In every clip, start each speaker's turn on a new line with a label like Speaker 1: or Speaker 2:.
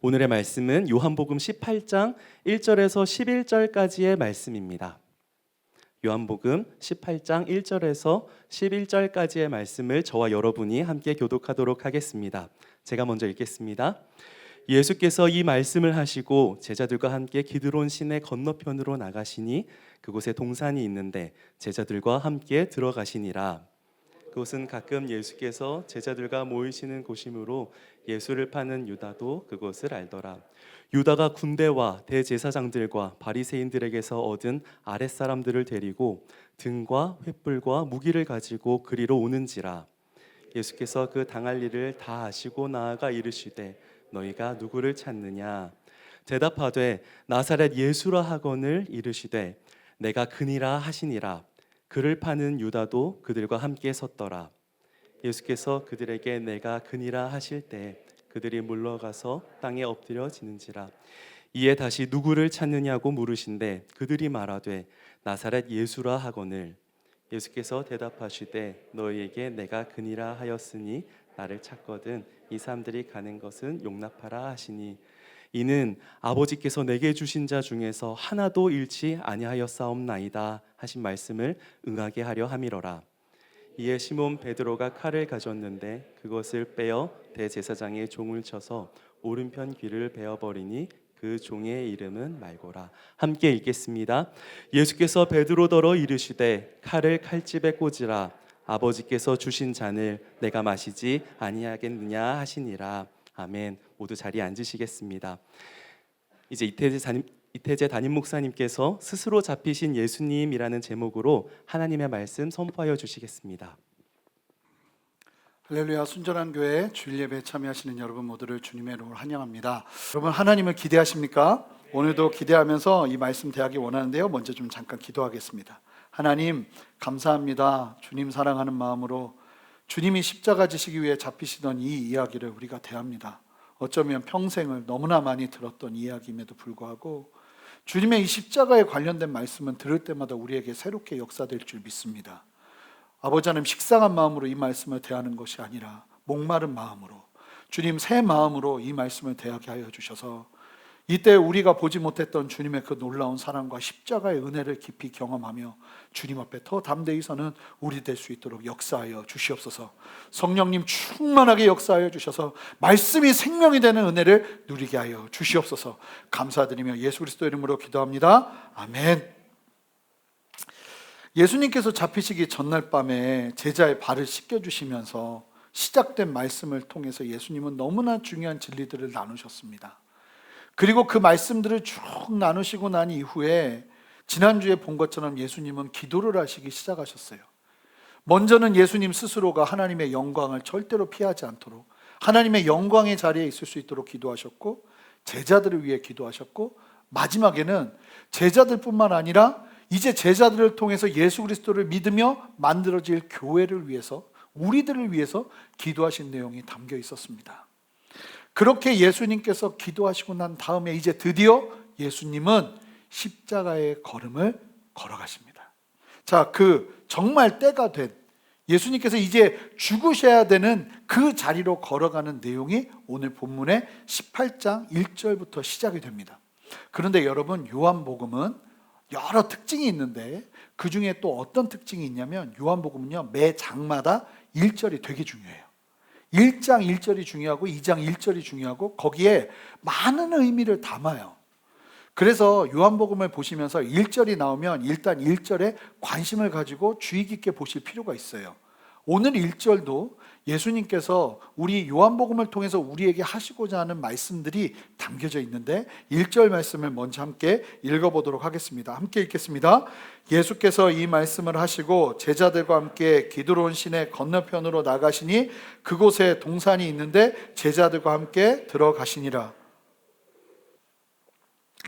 Speaker 1: 오늘의 말씀은 요한복음 18장 1절에서 11절까지의 말씀입니다. 요한복음 18장 1절에서 11절까지의 말씀을 저와 여러분이 함께 교독하도록 하겠습니다. 제가 먼저 읽겠습니다. 예수께서 이 말씀을 하시고 제자들과 함께 기드론 시내 건너편으로 나가시니 그곳에 동산이 있는데 제자들과 함께 들어가시니라. 그곳은 가끔 예수께서 제자들과 모이시는 곳이므로 예수를 파는 유다도 그곳을 알더라. 유다가 군대와 대제사장들과 바리새인들에게서 얻은 아랫사람들을 데리고 등과 횃불과 무기를 가지고 그리로 오는지라. 예수께서 그 당할 일을 다 아시고 나아가 이르시되 너희가 누구를 찾느냐? 대답하되 나사렛 예수라 하거늘 이르시되 내가 그니라 하시니라. 그를 파는 유다도 그들과 함께 섰더라. 예수께서 그들에게 내가 그니라 하실 때 그들이 물러가서 땅에 엎드려 지는지라. 이에 다시 누구를 찾느냐고 물으신대 그들이 말하되 나사렛 예수라 하거늘. 예수께서 대답하시되 너희에게 내가 그니라 하였으니 나를 찾거든 이 사람들이 가는 것은 용납하라 하시니 이는 아버지께서 내게 주신 자 중에서 하나도 잃지 아니하였사옵나이다 하신 말씀을 응하게 하려 함이로라. 이에 시몬 베드로가 칼을 가졌는데 그것을 빼어 대제사장의 종을 쳐서 오른편 귀를 베어버리니 그 종의 이름은 말고라. 함께 읽겠습니다. 예수께서 베드로더러 이르시되 칼을 칼집에 꽂으라. 아버지께서 주신 잔을 내가 마시지 아니하겠느냐 하시니라. 아멘. 모두 자리에 앉으시겠습니다. 이제 이태재 담임 목사님께서 스스로 잡히신 예수님이라는 제목으로 하나님의 말씀 선포하여 주시겠습니다.
Speaker 2: 할렐루야. 순전한 교회 주일 예배에 참여하시는 여러분 모두를 주님의 이름으로 환영합니다. 여러분 하나님을 기대하십니까? 오늘도 기대하면서 이 말씀 대하기 원하는데요. 먼저 좀 잠깐 기도하겠습니다. 하나님 감사합니다. 주님 사랑하는 마음으로 주님이 십자가 지시기 위해 잡히시던 이 이야기를 우리가 대합니다. 어쩌면 평생을 너무나 많이 들었던 이야기임에도 불구하고 주님의 이 십자가에 관련된 말씀은 들을 때마다 우리에게 새롭게 역사될 줄 믿습니다. 아버지 하나님, 식상한 마음으로 이 말씀을 대하는 것이 아니라 목마른 마음으로, 주님 새 마음으로 이 말씀을 대하게 하여 주셔서 이때 우리가 보지 못했던 주님의 그 놀라운 사랑과 십자가의 은혜를 깊이 경험하며 주님 앞에 더 담대히 서는 우리 될 수 있도록 역사하여 주시옵소서. 성령님 충만하게 역사하여 주셔서 말씀이 생명이 되는 은혜를 누리게 하여 주시옵소서. 감사드리며 예수 그리스도 이름으로 기도합니다. 아멘. 예수님께서 잡히시기 전날 밤에 제자의 발을 씻겨주시면서 시작된 말씀을 통해서 예수님은 너무나 중요한 진리들을 나누셨습니다. 그리고 그 말씀들을 쭉 나누시고 난 이후에 지난주에 본 것처럼 예수님은 기도를 하시기 시작하셨어요. 먼저는 예수님 스스로가 하나님의 영광을 절대로 피하지 않도록 하나님의 영광의 자리에 있을 수 있도록 기도하셨고, 제자들을 위해 기도하셨고, 마지막에는 제자들뿐만 아니라 이제 제자들을 통해서 예수 그리스도를 믿으며 만들어질 교회를 위해서, 우리들을 위해서 기도하신 내용이 담겨 있었습니다. 그렇게 예수님께서 기도하시고 난 다음에 이제 드디어 예수님은 십자가의 걸음을 걸어가십니다. 자, 그 정말 때가 된 예수님께서 이제 죽으셔야 되는 그 자리로 걸어가는 내용이 오늘 본문의 18장 1절부터 시작이 됩니다. 그런데 여러분, 요한복음은 여러 특징이 있는데 그 중에 또 어떤 특징이 있냐면 요한복음은요, 매 장마다 1절이 되게 중요해요. 1장 1절이 중요하고 2장 1절이 중요하고 거기에 많은 의미를 담아요. 그래서 요한복음을 보시면서 1절이 나오면 일단 1절에 관심을 가지고 주의 깊게 보실 필요가 있어요. 오늘 1절도 예수님께서 우리 요한복음을 통해서 우리에게 하시고자 하는 말씀들이 담겨져 있는데 1절 말씀을 먼저 함께 읽어보도록 하겠습니다. 함께 읽겠습니다. 예수께서 이 말씀을 하시고 제자들과 함께 기드론 시내 건너편으로 나가시니 그곳에 동산이 있는데 제자들과 함께 들어가시니라.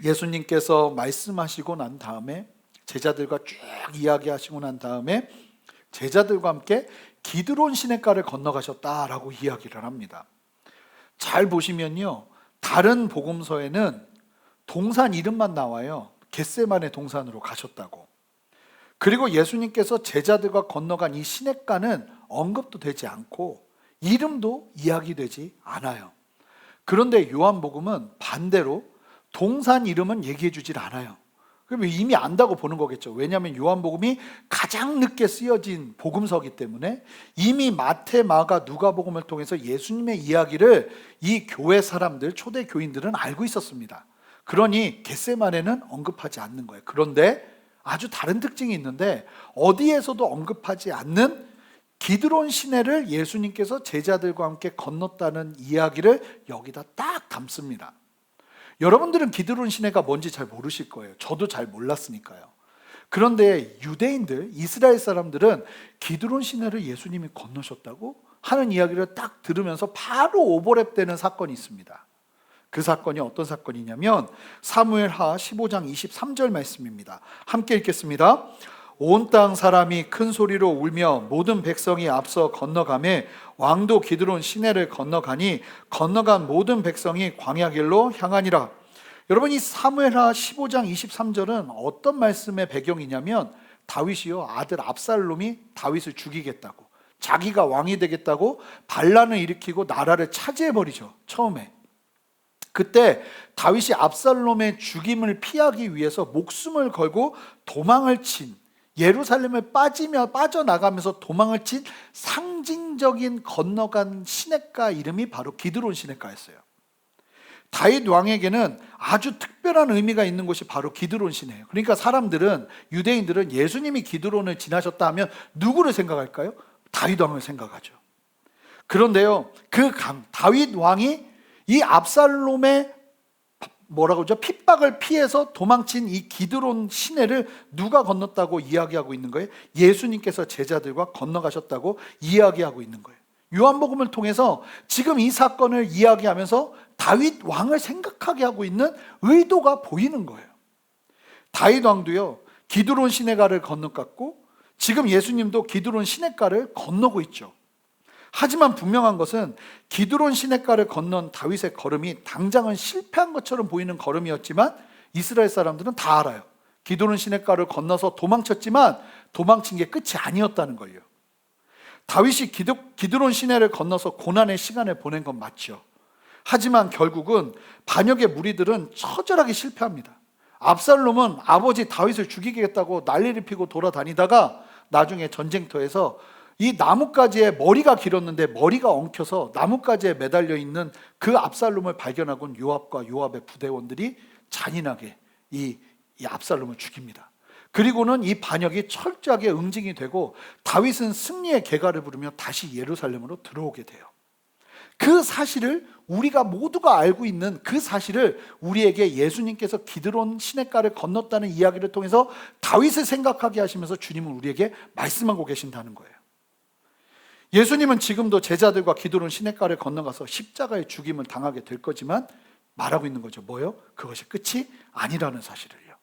Speaker 2: 예수님께서 말씀하시고 난 다음에 제자들과 쭉 이야기하시고 난 다음에 제자들과 함께 기드론 시냇가를 건너가셨다라고 이야기를 합니다. 잘 보시면요, 다른 복음서에는 동산 이름만 나와요. 겟세마네 동산으로 가셨다고. 그리고 예수님께서 제자들과 건너간 이 시냇가는 언급도 되지 않고 이름도 이야기되지 않아요. 그런데 요한복음은 반대로 동산 이름은 얘기해 주질 않아요. 그러면 이미 안다고 보는 거겠죠. 왜냐하면 요한복음이 가장 늦게 쓰여진 복음서이기 때문에 이미 마태, 마가, 누가복음을 통해서 예수님의 이야기를 이 교회 사람들, 초대 교인들은 알고 있었습니다. 그러니 겟세마네는 언급하지 않는 거예요. 그런데 아주 다른 특징이 있는데 어디에서도 언급하지 않는 기드론 시내를 예수님께서 제자들과 함께 건넜다는 이야기를 여기다 딱 담습니다. 여러분들은 기드론 시내가 뭔지 잘 모르실 거예요. 저도 잘 몰랐으니까요. 그런데 유대인들, 이스라엘 사람들은 기드론 시내를 예수님이 건너셨다고 하는 이야기를 딱 들으면서 바로 오버랩되는 사건이 있습니다. 그 사건이 어떤 사건이냐면 사무엘하 15장 23절 말씀입니다. 함께 읽겠습니다. 온 땅 사람이 큰 소리로 울며 모든 백성이 앞서 건너가매 왕도 기드론 시내를 건너가니 건너간 모든 백성이 광야길로 향하니라. 여러분, 이 사무엘하 15장 23절은 어떤 말씀의 배경이냐면 다윗이요, 아들 압살롬이 다윗을 죽이겠다고, 자기가 왕이 되겠다고 반란을 일으키고 나라를 차지해버리죠. 처음에 그때 다윗이 압살롬의 죽임을 피하기 위해서 목숨을 걸고 도망을 친, 예루살렘을 빠져나가면서 도망을 친 상징적인 건너간 시냇가 이름이 바로 기드론 시냇가였어요. 다윗 왕에게는 아주 특별한 의미가 있는 곳이 바로 기드론 시내예요. 그러니까 사람들은, 유대인들은 예수님이 기드론을 지나셨다 하면 누구를 생각할까요? 다윗 왕을 생각하죠. 그런데요, 다윗 왕이 이 압살롬의 핍박을 피해서 도망친 이 기드론 시내를 누가 건넜다고 이야기하고 있는 거예요? 예수님께서 제자들과 건너가셨다고 이야기하고 있는 거예요. 요한복음을 통해서 지금 이 사건을 이야기하면서 다윗 왕을 생각하게 하고 있는 의도가 보이는 거예요. 다윗 왕도요, 기드론 시내가를 건너갔고 지금 예수님도 기드론 시내가를 건너고 있죠. 하지만 분명한 것은 기드론 시냇가를 건넌 다윗의 걸음이 당장은 실패한 것처럼 보이는 걸음이었지만 이스라엘 사람들은 다 알아요. 기드론 시냇가를 건너서 도망쳤지만 도망친 게 끝이 아니었다는 거예요. 다윗이 기드론 시내를 건너서 고난의 시간을 보낸 건 맞죠. 하지만 결국은 반역의 무리들은 처절하게 실패합니다. 압살롬은 아버지 다윗을 죽이겠다고 난리를 피고 돌아다니다가 나중에 전쟁터에서 이 나뭇가지에 머리가 길었는데 머리가 엉켜서 나뭇가지에 매달려 있는 그 압살롬을 발견하곤 요압과 요압의 부대원들이 잔인하게 이 압살롬을 죽입니다. 그리고는 이 반역이 철저하게 응징이 되고 다윗은 승리의 개가를 부르며 다시 예루살렘으로 들어오게 돼요. 그 사실을 우리가 모두가 알고 있는 그 사실을 우리에게 예수님께서 기드론 시냇가를 건넜다는 이야기를 통해서 다윗을 생각하게 하시면서 주님은 우리에게 말씀하고 계신다는 거예요. 예수님은 지금도 제자들과 기드론 시냇가를 건너가서 십자가의 죽임을 당하게 될 거지만 말하고 있는 거죠. 뭐요? 그것이 끝이 아니라는 사실을요.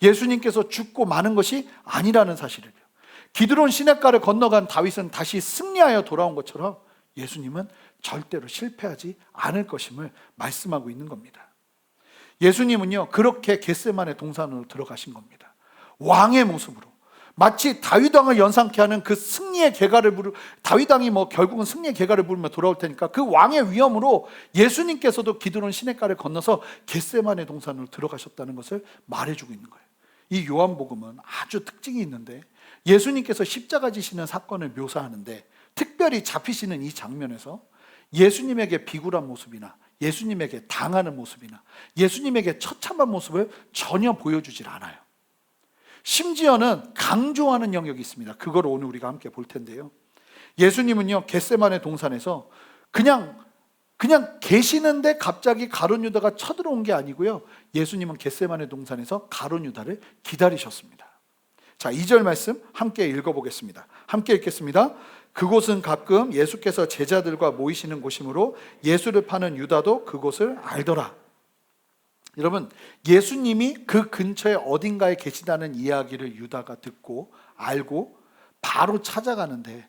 Speaker 2: 예수님께서 죽고 마는 것이 아니라는 사실을요. 기드론 시냇가를 건너간 다윗은 다시 승리하여 돌아온 것처럼 예수님은 절대로 실패하지 않을 것임을 말씀하고 있는 겁니다. 예수님은요, 그렇게 겟세마네 동산으로 들어가신 겁니다. 왕의 모습으로. 마치 다윗 왕을 연상케 하는 그 승리의 개가를 다윗 왕이 결국은 승리의 개가를 부르며 돌아올 테니까 그 왕의 위엄으로 예수님께서도 기드론 시냇가를 건너서 겟세마네 동산으로 들어가셨다는 것을 말해주고 있는 거예요. 이 요한복음은 아주 특징이 있는데 예수님께서 십자가 지시는 사건을 묘사하는데 특별히 잡히시는 이 장면에서 예수님에게 비굴한 모습이나 예수님에게 당하는 모습이나 예수님에게 처참한 모습을 전혀 보여주질 않아요. 심지어는 강조하는 영역이 있습니다. 그걸 오늘 우리가 함께 볼 텐데요. 예수님은요, 겟세마네 동산에서 그냥 계시는데 갑자기 가룟 유다가 쳐들어온 게 아니고요. 예수님은 겟세마네 동산에서 가룟 유다를 기다리셨습니다. 자, 2절 말씀 함께 읽어보겠습니다. 함께 읽겠습니다. 그곳은 가끔 예수께서 제자들과 모이시는 곳이므로 예수를 파는 유다도 그곳을 알더라. 여러분, 예수님이 그 근처에 어딘가에 계시다는 이야기를 유다가 듣고 알고 바로 찾아가는데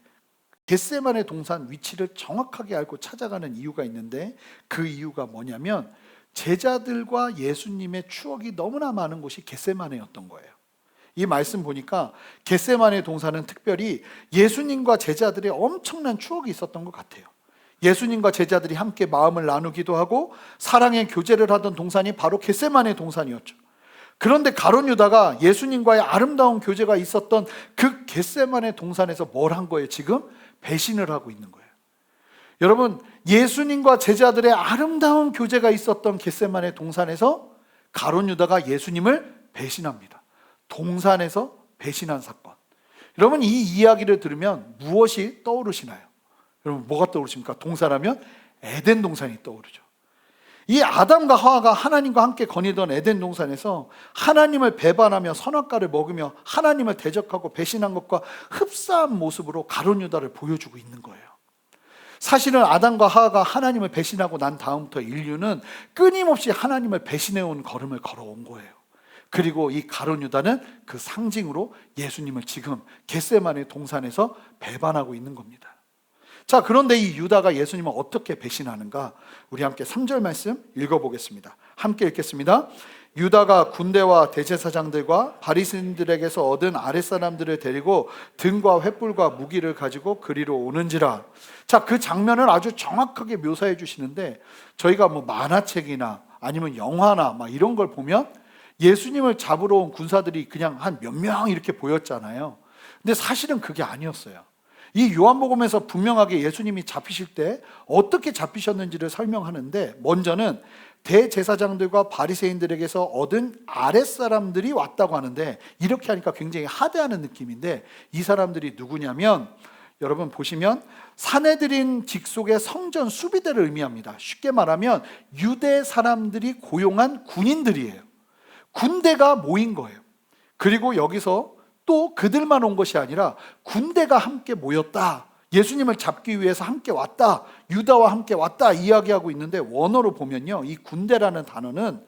Speaker 2: 겟세마네 동산 위치를 정확하게 알고 찾아가는 이유가 있는데 그 이유가 뭐냐면 제자들과 예수님의 추억이 너무나 많은 곳이 겟세마네였던 거예요. 이 말씀 보니까 겟세마네 동산은 특별히 예수님과 제자들의 엄청난 추억이 있었던 것 같아요. 예수님과 제자들이 함께 마음을 나누기도 하고 사랑의 교제를 하던 동산이 바로 겟세마네 동산이었죠. 그런데 가룟 유다가 예수님과의 아름다운 교제가 있었던 그 겟세마네 동산에서 뭘 한 거예요? 지금 배신을 하고 있는 거예요. 여러분, 예수님과 제자들의 아름다운 교제가 있었던 겟세마네 동산에서 가룟 유다가 예수님을 배신합니다. 동산에서 배신한 사건. 여러분, 이 이야기를 들으면 무엇이 떠오르시나요? 여러분, 뭐가 떠오르십니까? 동산하면 에덴 동산이 떠오르죠. 이 아담과 하와가 하나님과 함께 거니던 에덴 동산에서 하나님을 배반하며 선악과를 먹으며 하나님을 대적하고 배신한 것과 흡사한 모습으로 가룟 유다를 보여주고 있는 거예요. 사실은 아담과 하와가 하나님을 배신하고 난 다음부터 인류는 끊임없이 하나님을 배신해온 걸음을 걸어온 거예요. 그리고 이 가룟 유다는 그 상징으로 예수님을 지금 겟세마네 동산에서 배반하고 있는 겁니다. 자, 그런데 이 유다가 예수님을 어떻게 배신하는가? 우리 함께 3절 말씀 읽어보겠습니다. 함께 읽겠습니다. 유다가 군대와 대제사장들과 바리새인들에게서 얻은 아랫사람들을 데리고 등과 횃불과 무기를 가지고 그리로 오는지라. 자, 그 장면을 아주 정확하게 묘사해 주시는데, 저희가 뭐 만화책이나 아니면 영화나 막 이런 걸 보면 예수님을 잡으러 온 군사들이 그냥 한 몇 명 이렇게 보였잖아요. 근데 사실은 그게 아니었어요. 이 요한복음에서 분명하게 예수님이 잡히실 때 어떻게 잡히셨는지를 설명하는데, 먼저는 대제사장들과 바리새인들에게서 얻은 아랫사람들이 왔다고 하는데, 이렇게 하니까 굉장히 하대하는 느낌인데, 이 사람들이 누구냐면 여러분 보시면 사내들인 직속의 성전 수비대를 의미합니다. 쉽게 말하면 유대 사람들이 고용한 군인들이에요. 군대가 모인 거예요. 그리고 여기서 또 그들만 온 것이 아니라 군대가 함께 모였다, 예수님을 잡기 위해서 함께 왔다, 유다와 함께 왔다 이야기하고 있는데, 원어로 보면요, 이 군대라는 단어는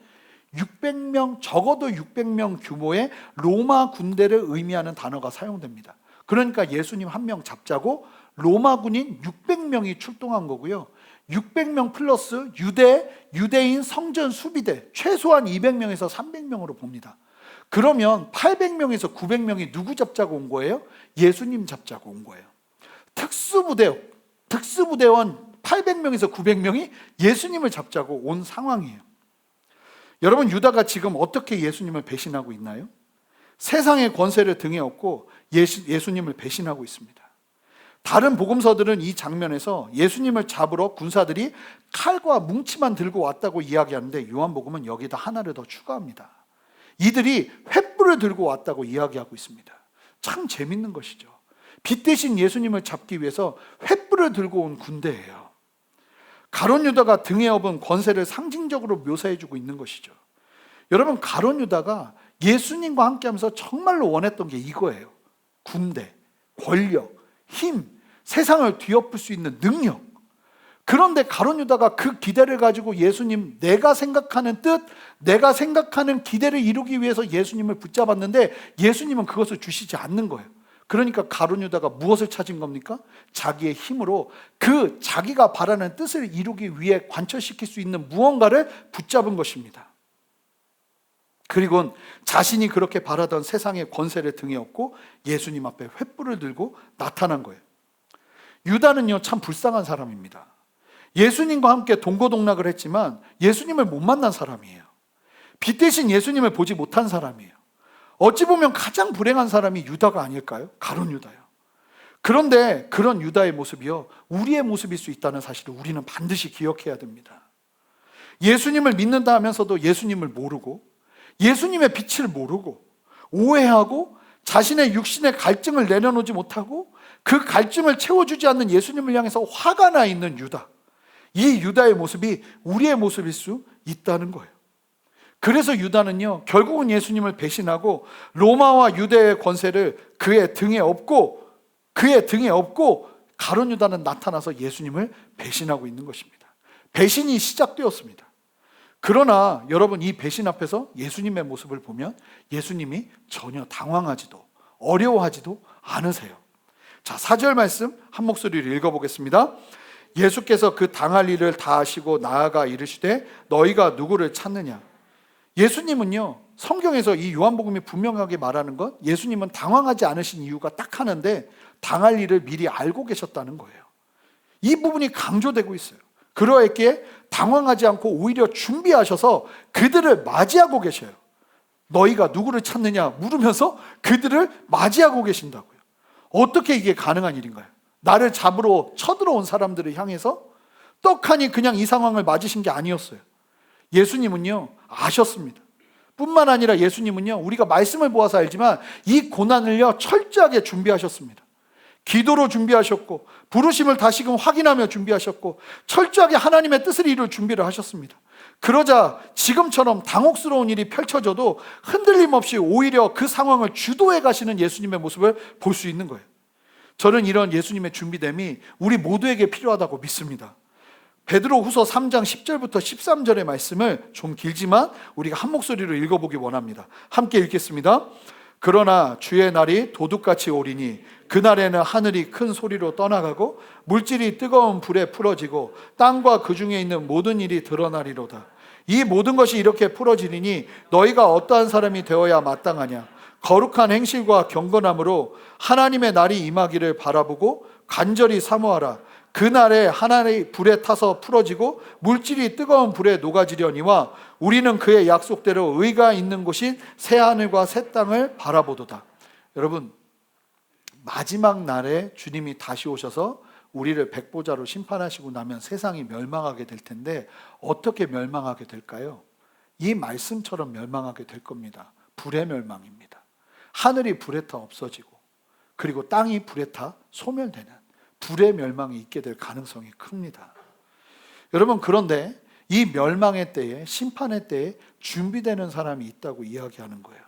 Speaker 2: 600명, 적어도 600명 규모의 로마 군대를 의미하는 단어가 사용됩니다. 그러니까 예수님 한 명 잡자고 로마 군인 600명이 출동한 거고요. 600명 플러스 유대인 성전 수비대 최소한 200명에서 300명으로 봅니다. 그러면 800명에서 900명이 누구 잡자고 온 거예요? 예수님 잡자고 온 거예요. 특수부대원 800명에서 900명이 예수님을 잡자고 온 상황이에요. 여러분, 유다가 지금 어떻게 예수님을 배신하고 있나요? 세상의 권세를 등에 업고 예수님을 배신하고 있습니다. 다른 복음서들은 이 장면에서 예수님을 잡으러 군사들이 칼과 뭉치만 들고 왔다고 이야기하는데, 요한복음은 여기다 하나를 더 추가합니다. 이들이 횃불을 들고 왔다고 이야기하고 있습니다. 참 재밌는 것이죠. 빛 대신 예수님을 잡기 위해서 횃불을 들고 온 군대예요. 가룟 유다가 등에 업은 권세를 상징적으로 묘사해주고 있는 것이죠. 여러분, 가룟 유다가 예수님과 함께하면서 정말로 원했던 게 이거예요. 군대, 권력, 힘, 세상을 뒤엎을 수 있는 능력. 그런데 가룟 유다가 그 기대를 가지고 예수님, 내가 생각하는 뜻, 내가 생각하는 기대를 이루기 위해서 예수님을 붙잡았는데 예수님은 그것을 주시지 않는 거예요. 그러니까 가룟 유다가 무엇을 찾은 겁니까? 자기의 힘으로 그 자기가 바라는 뜻을 이루기 위해 관철시킬 수 있는 무언가를 붙잡은 것입니다. 그리고 자신이 그렇게 바라던 세상의 권세를 등에 업고 예수님 앞에 횃불을 들고 나타난 거예요. 유다는요, 참 불쌍한 사람입니다. 예수님과 함께 동고동락을 했지만 예수님을 못 만난 사람이에요. 빛 대신 예수님을 보지 못한 사람이에요. 어찌 보면 가장 불행한 사람이 유다가 아닐까요? 가룟 유다요. 그런데 그런 유다의 모습이요, 우리의 모습일 수 있다는 사실을 우리는 반드시 기억해야 됩니다. 예수님을 믿는다 하면서도 예수님을 모르고, 예수님의 빛을 모르고, 오해하고, 자신의 육신의 갈증을 내려놓지 못하고 그 갈증을 채워주지 않는 예수님을 향해서 화가 나 있는 유다. 이 유다의 모습이 우리의 모습일 수 있다는 거예요. 그래서 유다는요, 결국은 예수님을 배신하고 로마와 유대의 권세를 그의 등에 업고 가룟 유다는 나타나서 예수님을 배신하고 있는 것입니다. 배신이 시작되었습니다. 그러나 여러분, 이 배신 앞에서 예수님의 모습을 보면 예수님이 전혀 당황하지도 어려워하지도 않으세요. 자, 4절 말씀 한 목소리로 읽어보겠습니다. 예수께서 그 당할 일을 다 하시고 나아가 이르시되 너희가 누구를 찾느냐. 예수님은요, 성경에서 이 요한복음이 분명하게 말하는 것, 예수님은 당황하지 않으신 이유가 딱 하나인데 당할 일을 미리 알고 계셨다는 거예요. 이 부분이 강조되고 있어요. 그러했기에 당황하지 않고 오히려 준비하셔서 그들을 맞이하고 계셔요. 너희가 누구를 찾느냐 물으면서 그들을 맞이하고 계신다고요. 어떻게 이게 가능한 일인가요? 나를 잡으러 쳐들어온 사람들을 향해서 떡하니 그냥 이 상황을 맞으신 게 아니었어요. 예수님은요 아셨습니다. 뿐만 아니라 예수님은요 우리가 말씀을 보아서 알지만 이 고난을요 철저하게 준비하셨습니다. 기도로 준비하셨고 부르심을 다시금 확인하며 준비하셨고 철저하게 하나님의 뜻을 이룰 준비를 하셨습니다. 그러자 지금처럼 당혹스러운 일이 펼쳐져도 흔들림 없이 오히려 그 상황을 주도해 가시는 예수님의 모습을 볼 수 있는 거예요. 저는 이런 예수님의 준비됨이 우리 모두에게 필요하다고 믿습니다. 베드로후서 3장 10절부터 13절의 말씀을 좀 길지만 우리가 한 목소리로 읽어보기 원합니다. 함께 읽겠습니다. 그러나 주의 날이 도둑같이 오리니 그날에는 하늘이 큰 소리로 떠나가고 물질이 뜨거운 불에 풀어지고 땅과 그 중에 있는 모든 일이 드러나리로다. 이 모든 것이 이렇게 풀어지리니 너희가 어떠한 사람이 되어야 마땅하냐. 거룩한 행실과 경건함으로 하나님의 날이 임하기를 바라보고 간절히 사모하라. 그날에 하늘이 불에 타서 풀어지고 물질이 뜨거운 불에 녹아지려니와 우리는 그의 약속대로 의가 있는 곳인 새하늘과 새 땅을 바라보도다. 여러분, 마지막 날에 주님이 다시 오셔서 우리를 백보자로 심판하시고 나면 세상이 멸망하게 될 텐데 어떻게 멸망하게 될까요? 이 말씀처럼 멸망하게 될 겁니다. 불의 멸망입니다. 하늘이 불에 타 없어지고 그리고 땅이 불에 타 소멸되는 불의 멸망이 있게 될 가능성이 큽니다. 여러분, 그런데 이 멸망의 때에, 심판의 때에 준비되는 사람이 있다고 이야기하는 거예요.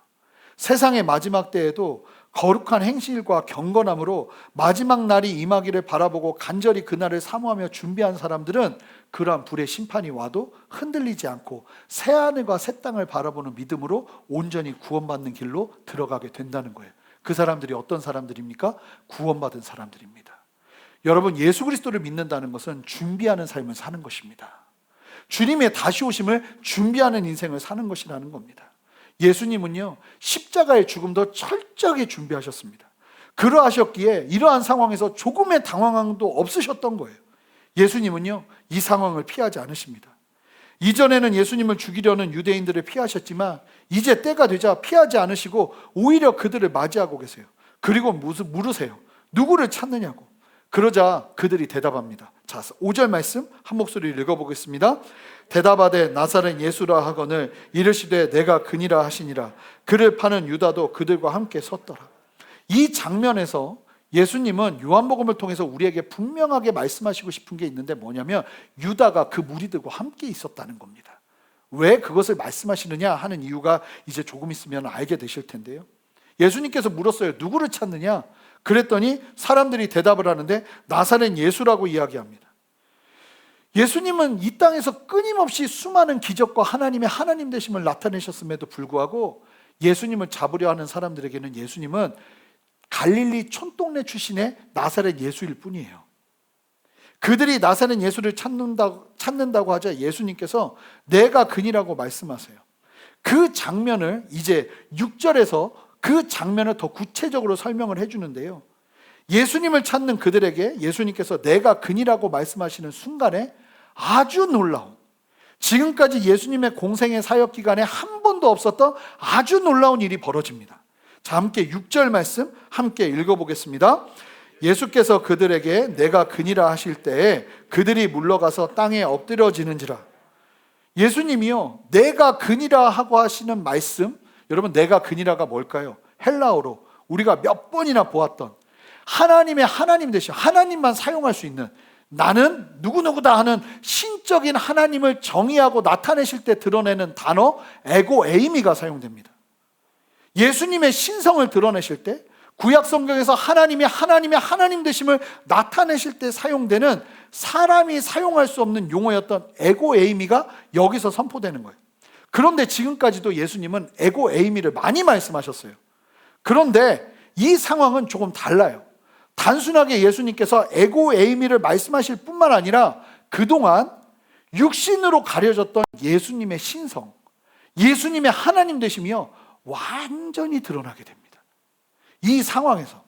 Speaker 2: 세상의 마지막 때에도 거룩한 행실과 경건함으로 마지막 날이 임하기를 바라보고 간절히 그날을 사모하며 준비한 사람들은 그러한 불의 심판이 와도 흔들리지 않고 새하늘과 새 땅을 바라보는 믿음으로 온전히 구원받는 길로 들어가게 된다는 거예요. 그 사람들이 어떤 사람들입니까? 구원받은 사람들입니다. 여러분, 예수 그리스도를 믿는다는 것은 준비하는 삶을 사는 것입니다. 주님의 다시 오심을 준비하는 인생을 사는 것이라는 겁니다. 예수님은요 십자가의 죽음도 철저하게 준비하셨습니다. 그러하셨기에 이러한 상황에서 조금의 당황함도 없으셨던 거예요. 예수님은요 이 상황을 피하지 않으십니다. 이전에는 예수님을 죽이려는 유대인들을 피하셨지만 이제 때가 되자 피하지 않으시고 오히려 그들을 맞이하고 계세요. 그리고 물으세요. 누구를 찾느냐고. 그러자 그들이 대답합니다. 자, 5절 말씀 한 목소리로 읽어보겠습니다. 대답하되 나사렛 예수라 하거늘 이르시되 내가 그니라 하시니라. 그를 파는 유다도 그들과 함께 섰더라. 이 장면에서 예수님은 요한복음을 통해서 우리에게 분명하게 말씀하시고 싶은 게 있는데 뭐냐면 유다가 그 무리들과 함께 있었다는 겁니다. 왜 그것을 말씀하시느냐 하는 이유가 이제 조금 있으면 알게 되실 텐데요. 예수님께서 물었어요. 누구를 찾느냐? 그랬더니 사람들이 대답을 하는데 나사렛 예수라고 이야기합니다. 예수님은 이 땅에서 끊임없이 수많은 기적과 하나님의 하나님 되심을 나타내셨음에도 불구하고 예수님을 잡으려 하는 사람들에게는 예수님은 갈릴리 촌동네 출신의 나사렛 예수일 뿐이에요. 그들이 나사렛 예수를 찾는다고 하자 예수님께서 내가 그니라고 말씀하세요. 그 장면을 이제 6절에서 그 장면을 더 구체적으로 설명을 해주는데요. 예수님을 찾는 그들에게 예수님께서 내가 그니라고 말씀하시는 순간에 아주 놀라운, 지금까지 예수님의 공생의 사역 기간에 한 번도 없었던 아주 놀라운 일이 벌어집니다. 자, 함께 6절 말씀 함께 읽어보겠습니다. 예수께서 그들에게 내가 그니라 하실 때에 그들이 물러가서 땅에 엎드려지는지라. 예수님이요 내가 그니라 하고 하시는 말씀, 여러분 내가 그니라가 뭘까요? 헬라어로 우리가 몇 번이나 보았던 하나님의 하나님 되신, 하나님만 사용할 수 있는, 나는 누구누구다 하는 신적인 하나님을 정의하고 나타내실 때 드러내는 단어 에고 에이미가 사용됩니다. 예수님의 신성을 드러내실 때 구약 성경에서 하나님이 하나님의 하나님 되심을 나타내실 때 사용되는 사람이 사용할 수 없는 용어였던 에고 에이미가 여기서 선포되는 거예요. 그런데 지금까지도 예수님은 에고 에이미를 많이 말씀하셨어요. 그런데 이 상황은 조금 달라요. 단순하게 예수님께서 에고 에이미를 말씀하실 뿐만 아니라 그동안 육신으로 가려졌던 예수님의 신성, 예수님의 하나님 되심이요 완전히 드러나게 됩니다. 이 상황에서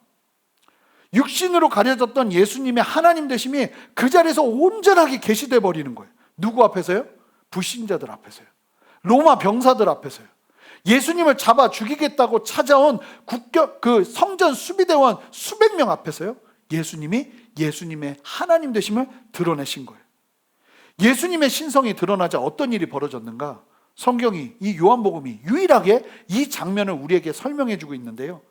Speaker 2: 육신으로 가려졌던 예수님의 하나님 되심이 그 자리에서 온전하게 계시돼 버리는 거예요. 누구 앞에서요? 불신자들 앞에서요. 로마 병사들 앞에서요. 예수님을 잡아 죽이겠다고 찾아온 그 성전 수비대원 수백 명 앞에서요. 예수님이 예수님의 하나님 되심을 드러내신 거예요. 예수님의 신성이 드러나자 어떤 일이 벌어졌는가? 성경이, 이 요한복음이 유일하게 이 장면을 우리에게 설명해 주고 있는데요.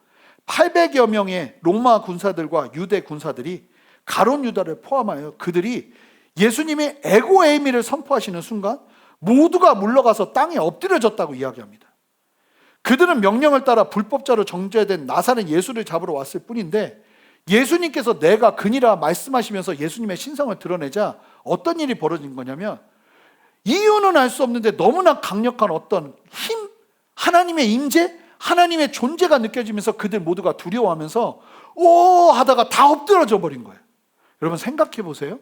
Speaker 2: 800여 명의 로마 군사들과 유대 군사들이 가룟 유다를 포함하여 그들이 예수님이 에고에이미를 선포하시는 순간 모두가 물러가서 땅에 엎드려졌다고 이야기합니다. 그들은 명령을 따라 불법자로 정죄된 나사렛 예수를 잡으러 왔을 뿐인데 예수님께서 내가 그니라 말씀하시면서 예수님의 신성을 드러내자 어떤 일이 벌어진 거냐면 이유는 알 수 없는데 너무나 강력한 어떤 힘, 하나님의 임재, 하나님의 존재가 느껴지면서 그들 모두가 두려워하면서 오 하다가 다 엎드러져 버린 거예요. 여러분 생각해 보세요.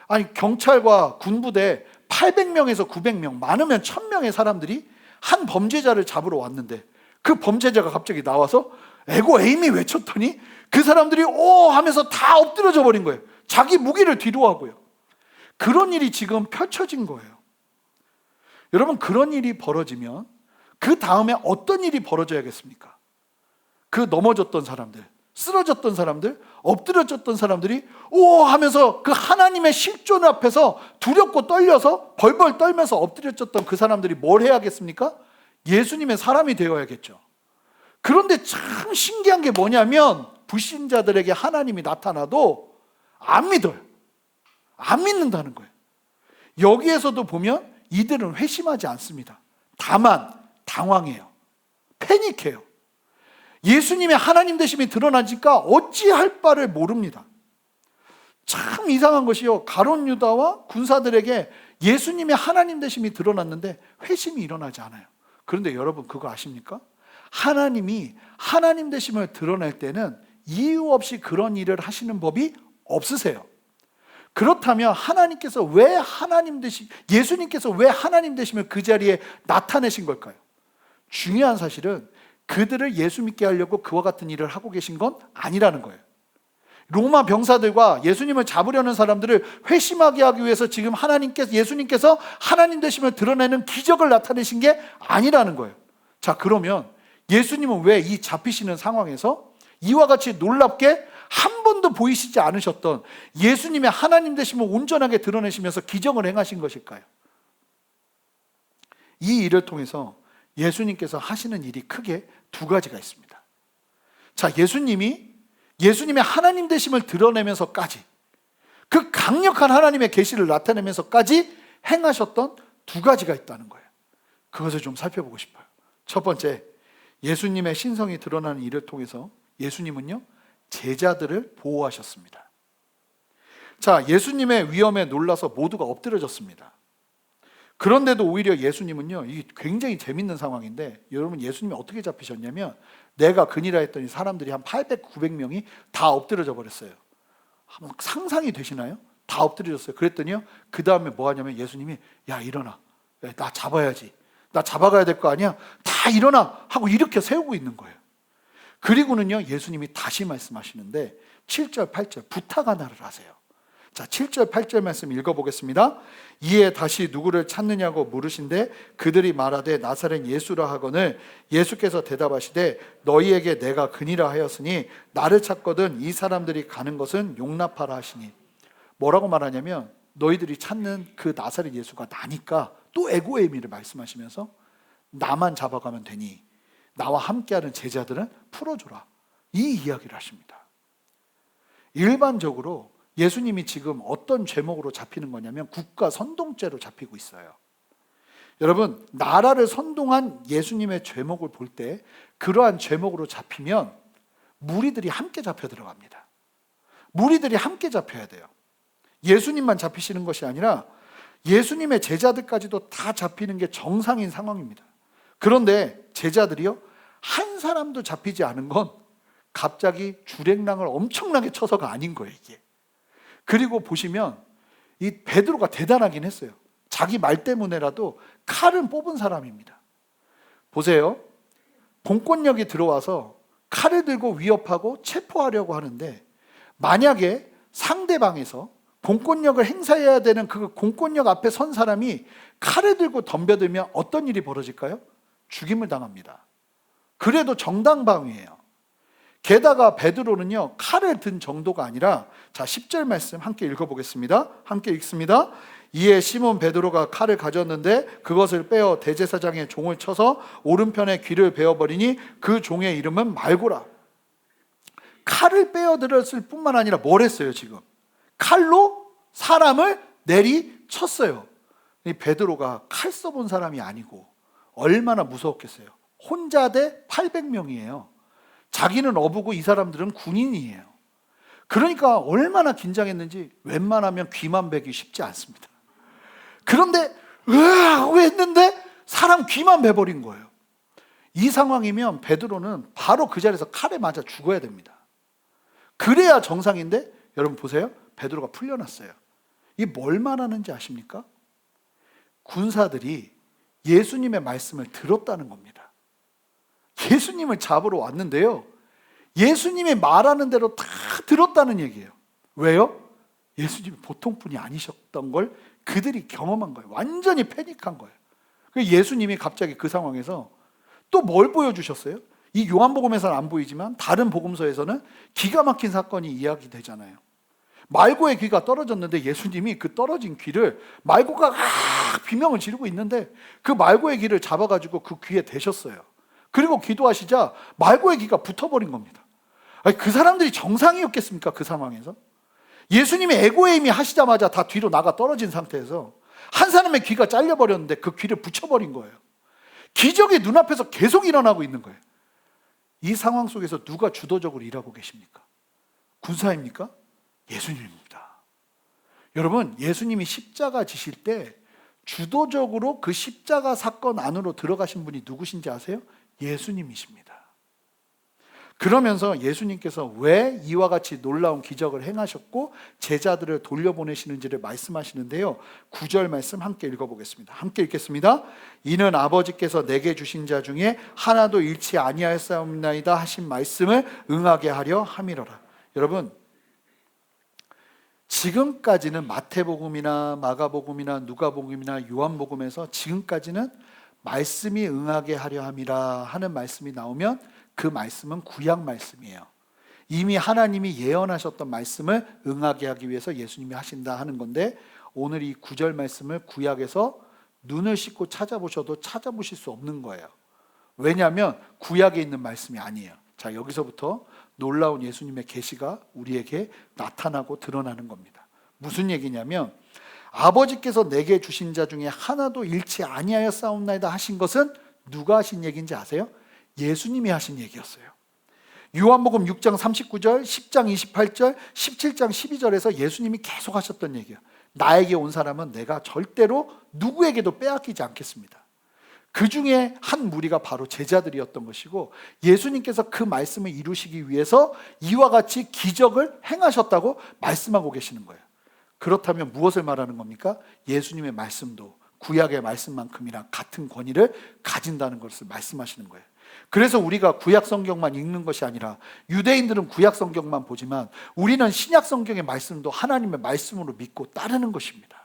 Speaker 2: 아니 경찰과 군부대 800명에서 900명, 많으면 1000명의 사람들이 한 범죄자를 잡으러 왔는데 그 범죄자가 갑자기 나와서 에고에이미 외쳤더니 그 사람들이 오 하면서 다 엎드러져 버린 거예요. 자기 무기를 뒤로 하고요. 그런 일이 지금 펼쳐진 거예요. 여러분 그런 일이 벌어지면 그 다음에 어떤 일이 벌어져야겠습니까? 그 넘어졌던 사람들, 쓰러졌던 사람들, 엎드려졌던 사람들이 오 하면서 그 하나님의 실존 앞에서 두렵고 떨려서 벌벌 떨면서 엎드려졌던 그 사람들이 뭘 해야겠습니까? 예수님의 사람이 되어야겠죠. 그런데 참 신기한 게 뭐냐면 불신자들에게 하나님이 나타나도 안 믿어요. 안 믿는다는 거예요. 여기에서도 보면 이들은 회심하지 않습니다. 다만 당황해요. 패닉해요. 예수님의 하나님 되심이 드러나니까 어찌할 바를 모릅니다. 참 이상한 것이요. 가룟 유다와 군사들에게 예수님의 하나님 되심이 드러났는데 회심이 일어나지 않아요. 그런데 여러분 그거 아십니까? 하나님이 하나님 되심을 드러낼 때는 이유 없이 그런 일을 하시는 법이 없으세요. 그렇다면 하나님께서 왜 예수님께서 왜 하나님 되심을 그 자리에 나타내신 걸까요? 중요한 사실은 그들을 예수 믿게 하려고 그와 같은 일을 하고 계신 건 아니라는 거예요. 로마 병사들과 예수님을 잡으려는 사람들을 회심하게 하기 위해서 지금 예수님께서 하나님 되심을 드러내는 기적을 나타내신 게 아니라는 거예요. 자, 그러면 예수님은 왜 이 잡히시는 상황에서 이와 같이 놀랍게 한 번도 보이시지 않으셨던 예수님의 하나님 되심을 온전하게 드러내시면서 기적을 행하신 것일까요? 이 일을 통해서 예수님께서 하시는 일이 크게 두 가지가 있습니다. 자, 예수님의 하나님 되심을 드러내면서까지 그 강력한 하나님의 계시를 나타내면서까지 행하셨던 두 가지가 있다는 거예요. 그것을 좀 살펴보고 싶어요. 첫 번째, 예수님의 신성이 드러나는 일을 통해서 예수님은요 제자들을 보호하셨습니다. 자, 예수님의 위험에 놀라서 모두가 엎드려졌습니다. 그런데도 오히려 예수님은요, 이게 굉장히 재밌는 상황인데, 여러분 예수님이 어떻게 잡히셨냐면 내가 그니라 했더니 사람들이 한 800, 900명이 다 엎드려져 버렸어요. 상상이 되시나요? 다 엎드려졌어요. 그랬더니요, 그 다음에 뭐 하냐면 예수님이 야 일어나, 야, 나 잡아야지, 나 잡아가야 될 거 아니야, 다 일어나 하고 일으켜 세우고 있는 거예요. 그리고는요 예수님이 다시 말씀하시는데 7절 8절 부탁 하나를 하세요. 자, 7절 8절 말씀 읽어보겠습니다. 이에 다시 누구를 찾느냐고 물으신데 그들이 말하되 나사렛 예수라 하거늘 예수께서 대답하시되 너희에게 내가 그니라 하였으니 나를 찾거든 이 사람들이 가는 것은 용납하라 하시니. 뭐라고 말하냐면 너희들이 찾는 그 나사렛 예수가 나니까 또 에고에이미를 말씀하시면서 나만 잡아가면 되니 나와 함께하는 제자들은 풀어줘라, 이 이야기를 하십니다. 일반적으로 예수님이 지금 어떤 죄목으로 잡히는 거냐면 국가 선동죄로 잡히고 있어요. 여러분, 나라를 선동한 예수님의 죄목을 볼 때 그러한 죄목으로 잡히면 무리들이 함께 잡혀 들어갑니다. 무리들이 함께 잡혀야 돼요. 예수님만 잡히시는 것이 아니라 예수님의 제자들까지도 다 잡히는 게 정상인 상황입니다. 그런데 제자들이요, 한 사람도 잡히지 않은 건 갑자기 주랭랑을 엄청나게 쳐서가 아닌 거예요, 이게. 그리고 보시면 이 베드로가 대단하긴 했어요. 자기 말 때문에라도 칼은 뽑은 사람입니다. 보세요. 공권력이 들어와서 칼을 들고 위협하고 체포하려고 하는데 만약에 상대방에서 공권력을 행사해야 되는 그 공권력 앞에 선 사람이 칼을 들고 덤벼들면 어떤 일이 벌어질까요? 죽임을 당합니다. 그래도 정당방위예요. 게다가 베드로는요, 칼을 든 정도가 아니라, 자 10절 말씀 함께 읽어보겠습니다. 함께 읽습니다. 이에 시몬 베드로가 칼을 가졌는데 그것을 빼어 대제사장의 종을 쳐서 오른편에 귀를 베어버리니 그 종의 이름은 말고라. 칼을 빼어들었을 뿐만 아니라 뭘 했어요? 지금 칼로 사람을 내리쳤어요. 이 베드로가 칼 써본 사람이 아니고 얼마나 무서웠겠어요. 혼자 대 800명이에요. 자기는 어부고 이 사람들은 군인이에요. 그러니까 얼마나 긴장했는지 웬만하면 귀만 베기 쉽지 않습니다. 그런데 으악 했는데 사람 귀만 베버린 거예요. 이 상황이면 베드로는 바로 그 자리에서 칼에 맞아 죽어야 됩니다. 그래야 정상인데 여러분 보세요. 베드로가 풀려났어요. 이게 뭘 말하는지 아십니까? 군사들이 예수님의 말씀을 들었다는 겁니다. 예수님을 잡으러 왔는데요, 예수님이 말하는 대로 다 들었다는 얘기예요. 왜요? 예수님이 보통 분이 아니셨던 걸 그들이 경험한 거예요. 완전히 패닉한 거예요. 예수님이 갑자기 그 상황에서 또 뭘 보여주셨어요? 이 요한복음에서는 안 보이지만 다른 복음서에서는 기가 막힌 사건이 이야기되잖아요. 말고의 귀가 떨어졌는데 예수님이 그 떨어진 귀를, 말고가 비명을 지르고 있는데 그 말고의 귀를 잡아가지고 그 귀에 대셨어요. 그리고 기도하시자 말고의 귀가 붙어버린 겁니다. 아니, 그 사람들이 정상이었겠습니까? 그 상황에서 예수님이 에고에임이 하시자마자 다 뒤로 나가 떨어진 상태에서 한 사람의 귀가 잘려버렸는데 그 귀를 붙여버린 거예요. 기적이 눈앞에서 계속 일어나고 있는 거예요. 이 상황 속에서 누가 주도적으로 일하고 계십니까? 군사입니까? 예수님입니다. 여러분, 예수님이 십자가 지실 때 주도적으로 그 십자가 사건 안으로 들어가신 분이 누구신지 아세요? 예수님이십니다. 그러면서 예수님께서 왜 이와 같이 놀라운 기적을 행하셨고 제자들을 돌려보내시는지를 말씀하시는데요, 9절 말씀 함께 읽어보겠습니다. 함께 읽겠습니다. 이는 아버지께서 내게 주신 자 중에 하나도 잃지 아니하였사옵나이다 하신 말씀을 응하게 하려 함이로라. 여러분, 지금까지는 마태복음이나 마가복음이나 누가복음이나 요한복음에서 지금까지는 말씀이 응하게 하려 함이라 하는 말씀이 나오면 그 말씀은 구약 말씀이에요. 이미 하나님이 예언하셨던 말씀을 응하게 하기 위해서 예수님이 하신다 하는 건데, 오늘 이 9절 말씀을 구약에서 눈을 씻고 찾아보셔도 찾아보실 수 없는 거예요. 왜냐하면 구약에 있는 말씀이 아니에요. 자, 여기서부터 놀라운 예수님의 계시가 우리에게 나타나고 드러나는 겁니다. 무슨 얘기냐면, 아버지께서 내게 주신 자 중에 하나도 잃지 아니하였사옵나이다 하신 것은 누가 하신 얘기인지 아세요? 예수님이 하신 얘기였어요. 요한복음 6장 39절, 10장 28절, 17장 12절에서 예수님이 계속 하셨던 얘기예요. 나에게 온 사람은 내가 절대로 누구에게도 빼앗기지 않겠습니다. 그 중에 한 무리가 바로 제자들이었던 것이고, 예수님께서 그 말씀을 이루시기 위해서 이와 같이 기적을 행하셨다고 말씀하고 계시는 거예요. 그렇다면 무엇을 말하는 겁니까? 예수님의 말씀도 구약의 말씀만큼이나 같은 권위를 가진다는 것을 말씀하시는 거예요. 그래서 우리가 구약 성경만 읽는 것이 아니라, 유대인들은 구약 성경만 보지만 우리는 신약 성경의 말씀도 하나님의 말씀으로 믿고 따르는 것입니다.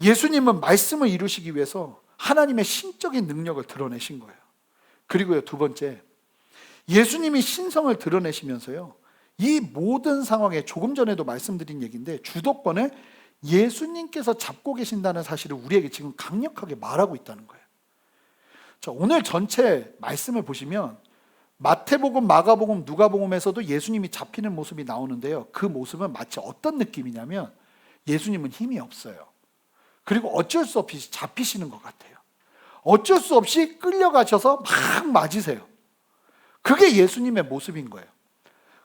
Speaker 2: 예수님은 말씀을 이루시기 위해서 하나님의 신적인 능력을 드러내신 거예요. 그리고요, 두 번째, 예수님이 신성을 드러내시면서요, 이 모든 상황에, 조금 전에도 말씀드린 얘기인데, 주도권을 예수님께서 잡고 계신다는 사실을 우리에게 지금 강력하게 말하고 있다는 거예요. 자, 오늘 전체 말씀을 보시면 마태복음, 마가복음, 누가복음에서도 예수님이 잡히는 모습이 나오는데요, 그 모습은 마치 어떤 느낌이냐면 예수님은 힘이 없어요. 그리고 어쩔 수 없이 잡히시는 것 같아요. 어쩔 수 없이 끌려가셔서 막 맞으세요. 그게 예수님의 모습인 거예요.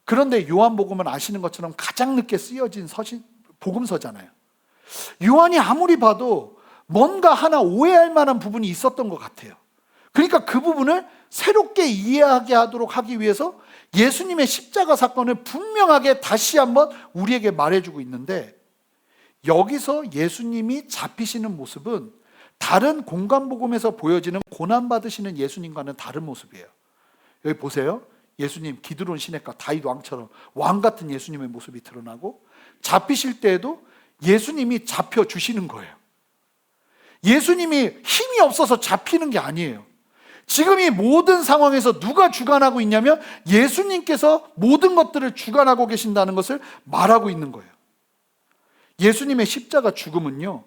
Speaker 2: 그런데 요한복음은 아시는 것처럼 가장 늦게 쓰여진 복음서잖아요. 요한이 아무리 봐도 뭔가 하나 오해할 만한 부분이 있었던 것 같아요. 그러니까 그 부분을 새롭게 이해하게 하도록 하기 위해서 예수님의 십자가 사건을 분명하게 다시 한번 우리에게 말해주고 있는데, 여기서 예수님이 잡히시는 모습은 다른 공간복음에서 보여지는 고난받으시는 예수님과는 다른 모습이에요. 여기 보세요. 예수님 기드론 시내가 다윗 왕처럼 왕 같은 예수님의 모습이 드러나고, 잡히실 때에도 예수님이 잡혀주시는 거예요. 예수님이 힘이 없어서 잡히는 게 아니에요. 지금 이 모든 상황에서 누가 주관하고 있냐면 예수님께서 모든 것들을 주관하고 계신다는 것을 말하고 있는 거예요. 예수님의 십자가 죽음은요,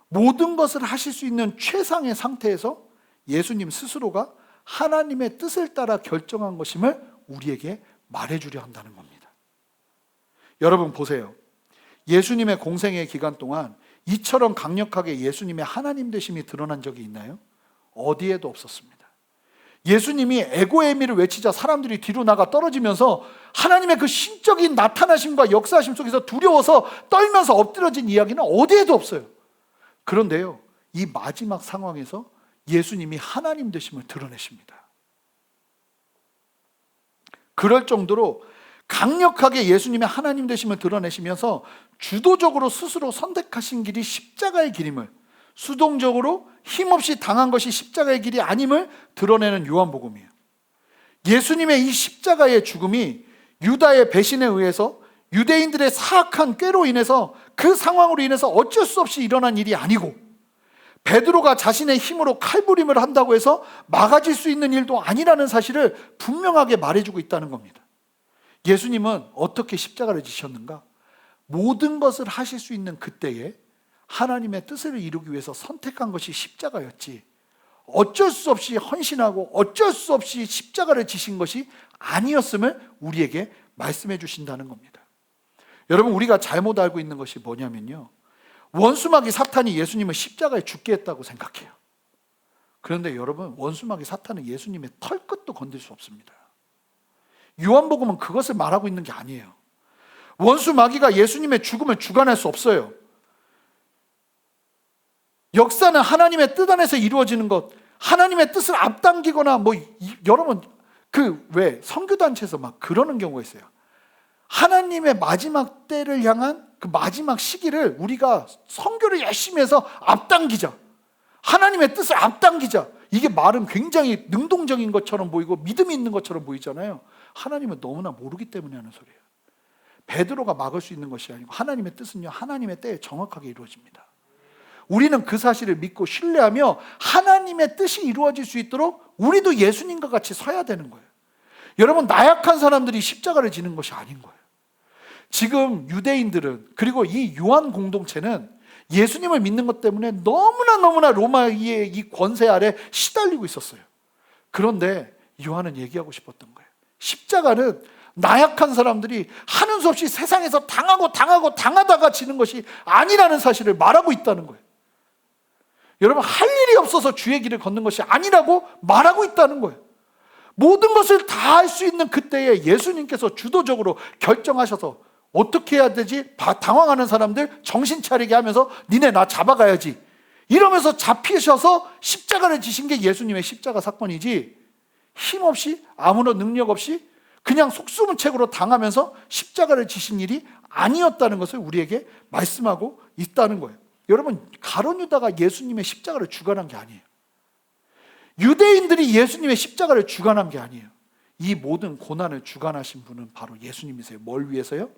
Speaker 2: 모든 것을 하실 수 있는 최상의 상태에서 예수님 스스로가 하나님의 뜻을 따라 결정한 것임을 우리에게 말해주려 한다는 겁니다. 여러분 보세요. 예수님의 공생의 기간 동안 이처럼 강력하게 예수님의 하나님 되심이 드러난 적이 있나요? 어디에도 없었습니다. 예수님이 에고에미를 외치자 사람들이 뒤로 나가 떨어지면서 하나님의 그 신적인 나타나심과 역사하심 속에서 두려워서 떨면서 엎드려진 이야기는 어디에도 없어요. 그런데요, 이 마지막 상황에서 예수님이 하나님 되심을 드러내십니다. 그럴 정도로 강력하게 예수님의 하나님 되심을 드러내시면서 주도적으로 스스로 선택하신 길이 십자가의 길임을, 수동적으로 힘없이 당한 것이 십자가의 길이 아님을 드러내는 요한복음이에요. 예수님의 이 십자가의 죽음이 유다의 배신에 의해서 유대인들의 사악한 꾀로 인해서, 그 상황으로 인해서 어쩔 수 없이 일어난 일이 아니고, 베드로가 자신의 힘으로 칼부림을 한다고 해서 막아질 수 있는 일도 아니라는 사실을 분명하게 말해주고 있다는 겁니다. 예수님은 어떻게 십자가를 지셨는가? 모든 것을 하실 수 있는 그때에 하나님의 뜻을 이루기 위해서 선택한 것이 십자가였지, 어쩔 수 없이 헌신하고 어쩔 수 없이 십자가를 지신 것이 아니었음을 우리에게 말씀해 주신다는 겁니다. 여러분, 우리가 잘못 알고 있는 것이 뭐냐면요, 원수마귀 사탄이 예수님을 십자가에 죽게 했다고 생각해요. 그런데 여러분, 원수마귀 사탄은 예수님의 털끝도 건들 수 없습니다. 요한복음은 그것을 말하고 있는 게 아니에요. 원수마귀가 예수님의 죽음을 주관할 수 없어요. 역사는 하나님의 뜻 안에서 이루어지는 것, 하나님의 뜻을 앞당기거나 여러분 왜 선교단체에서 막 그러는 경우가 있어요. 하나님의 마지막 때를 향한 그 마지막 시기를 우리가 선교를 열심히 해서 앞당기자, 하나님의 뜻을 앞당기자. 이게 말은 굉장히 능동적인 것처럼 보이고 믿음이 있는 것처럼 보이잖아요. 하나님은 너무나 모르기 때문에 하는 소리예요. 베드로가 막을 수 있는 것이 아니고 하나님의 뜻은요, 하나님의 때에 정확하게 이루어집니다. 우리는 그 사실을 믿고 신뢰하며 하나님의 뜻이 이루어질 수 있도록 우리도 예수님과 같이 서야 되는 거예요. 여러분, 나약한 사람들이 십자가를 지는 것이 아닌 거예요. 지금 유대인들은, 그리고 이 요한 공동체는 예수님을 믿는 것 때문에 너무나 로마의 이 권세 아래 시달리고 있었어요. 그런데 요한은 얘기하고 싶었던 거예요. 십자가는 나약한 사람들이 하는 수 없이 세상에서 당하다가 지는 것이 아니라는 사실을 말하고 있다는 거예요. 여러분, 할 일이 없어서 주의 길을 걷는 것이 아니라고 말하고 있다는 거예요. 모든 것을 다 할 수 있는 그때에 예수님께서 주도적으로 결정하셔서 어떻게 해야 되지? 당황하는 사람들 정신 차리게 하면서 니네 나 잡아가야지 이러면서 잡히셔서 십자가를 지신 게 예수님의 십자가 사건이지, 힘없이 아무런 능력 없이 그냥 속수무책으로 당하면서 십자가를 지신 일이 아니었다는 것을 우리에게 말씀하고 있다는 거예요. 여러분, 가룟 유다가 예수님의 십자가를 주관한 게 아니에요. 유대인들이 예수님의 십자가를 주관한 게 아니에요. 이 모든 고난을 주관하신 분은 바로 예수님이세요. 뭘 위해서요?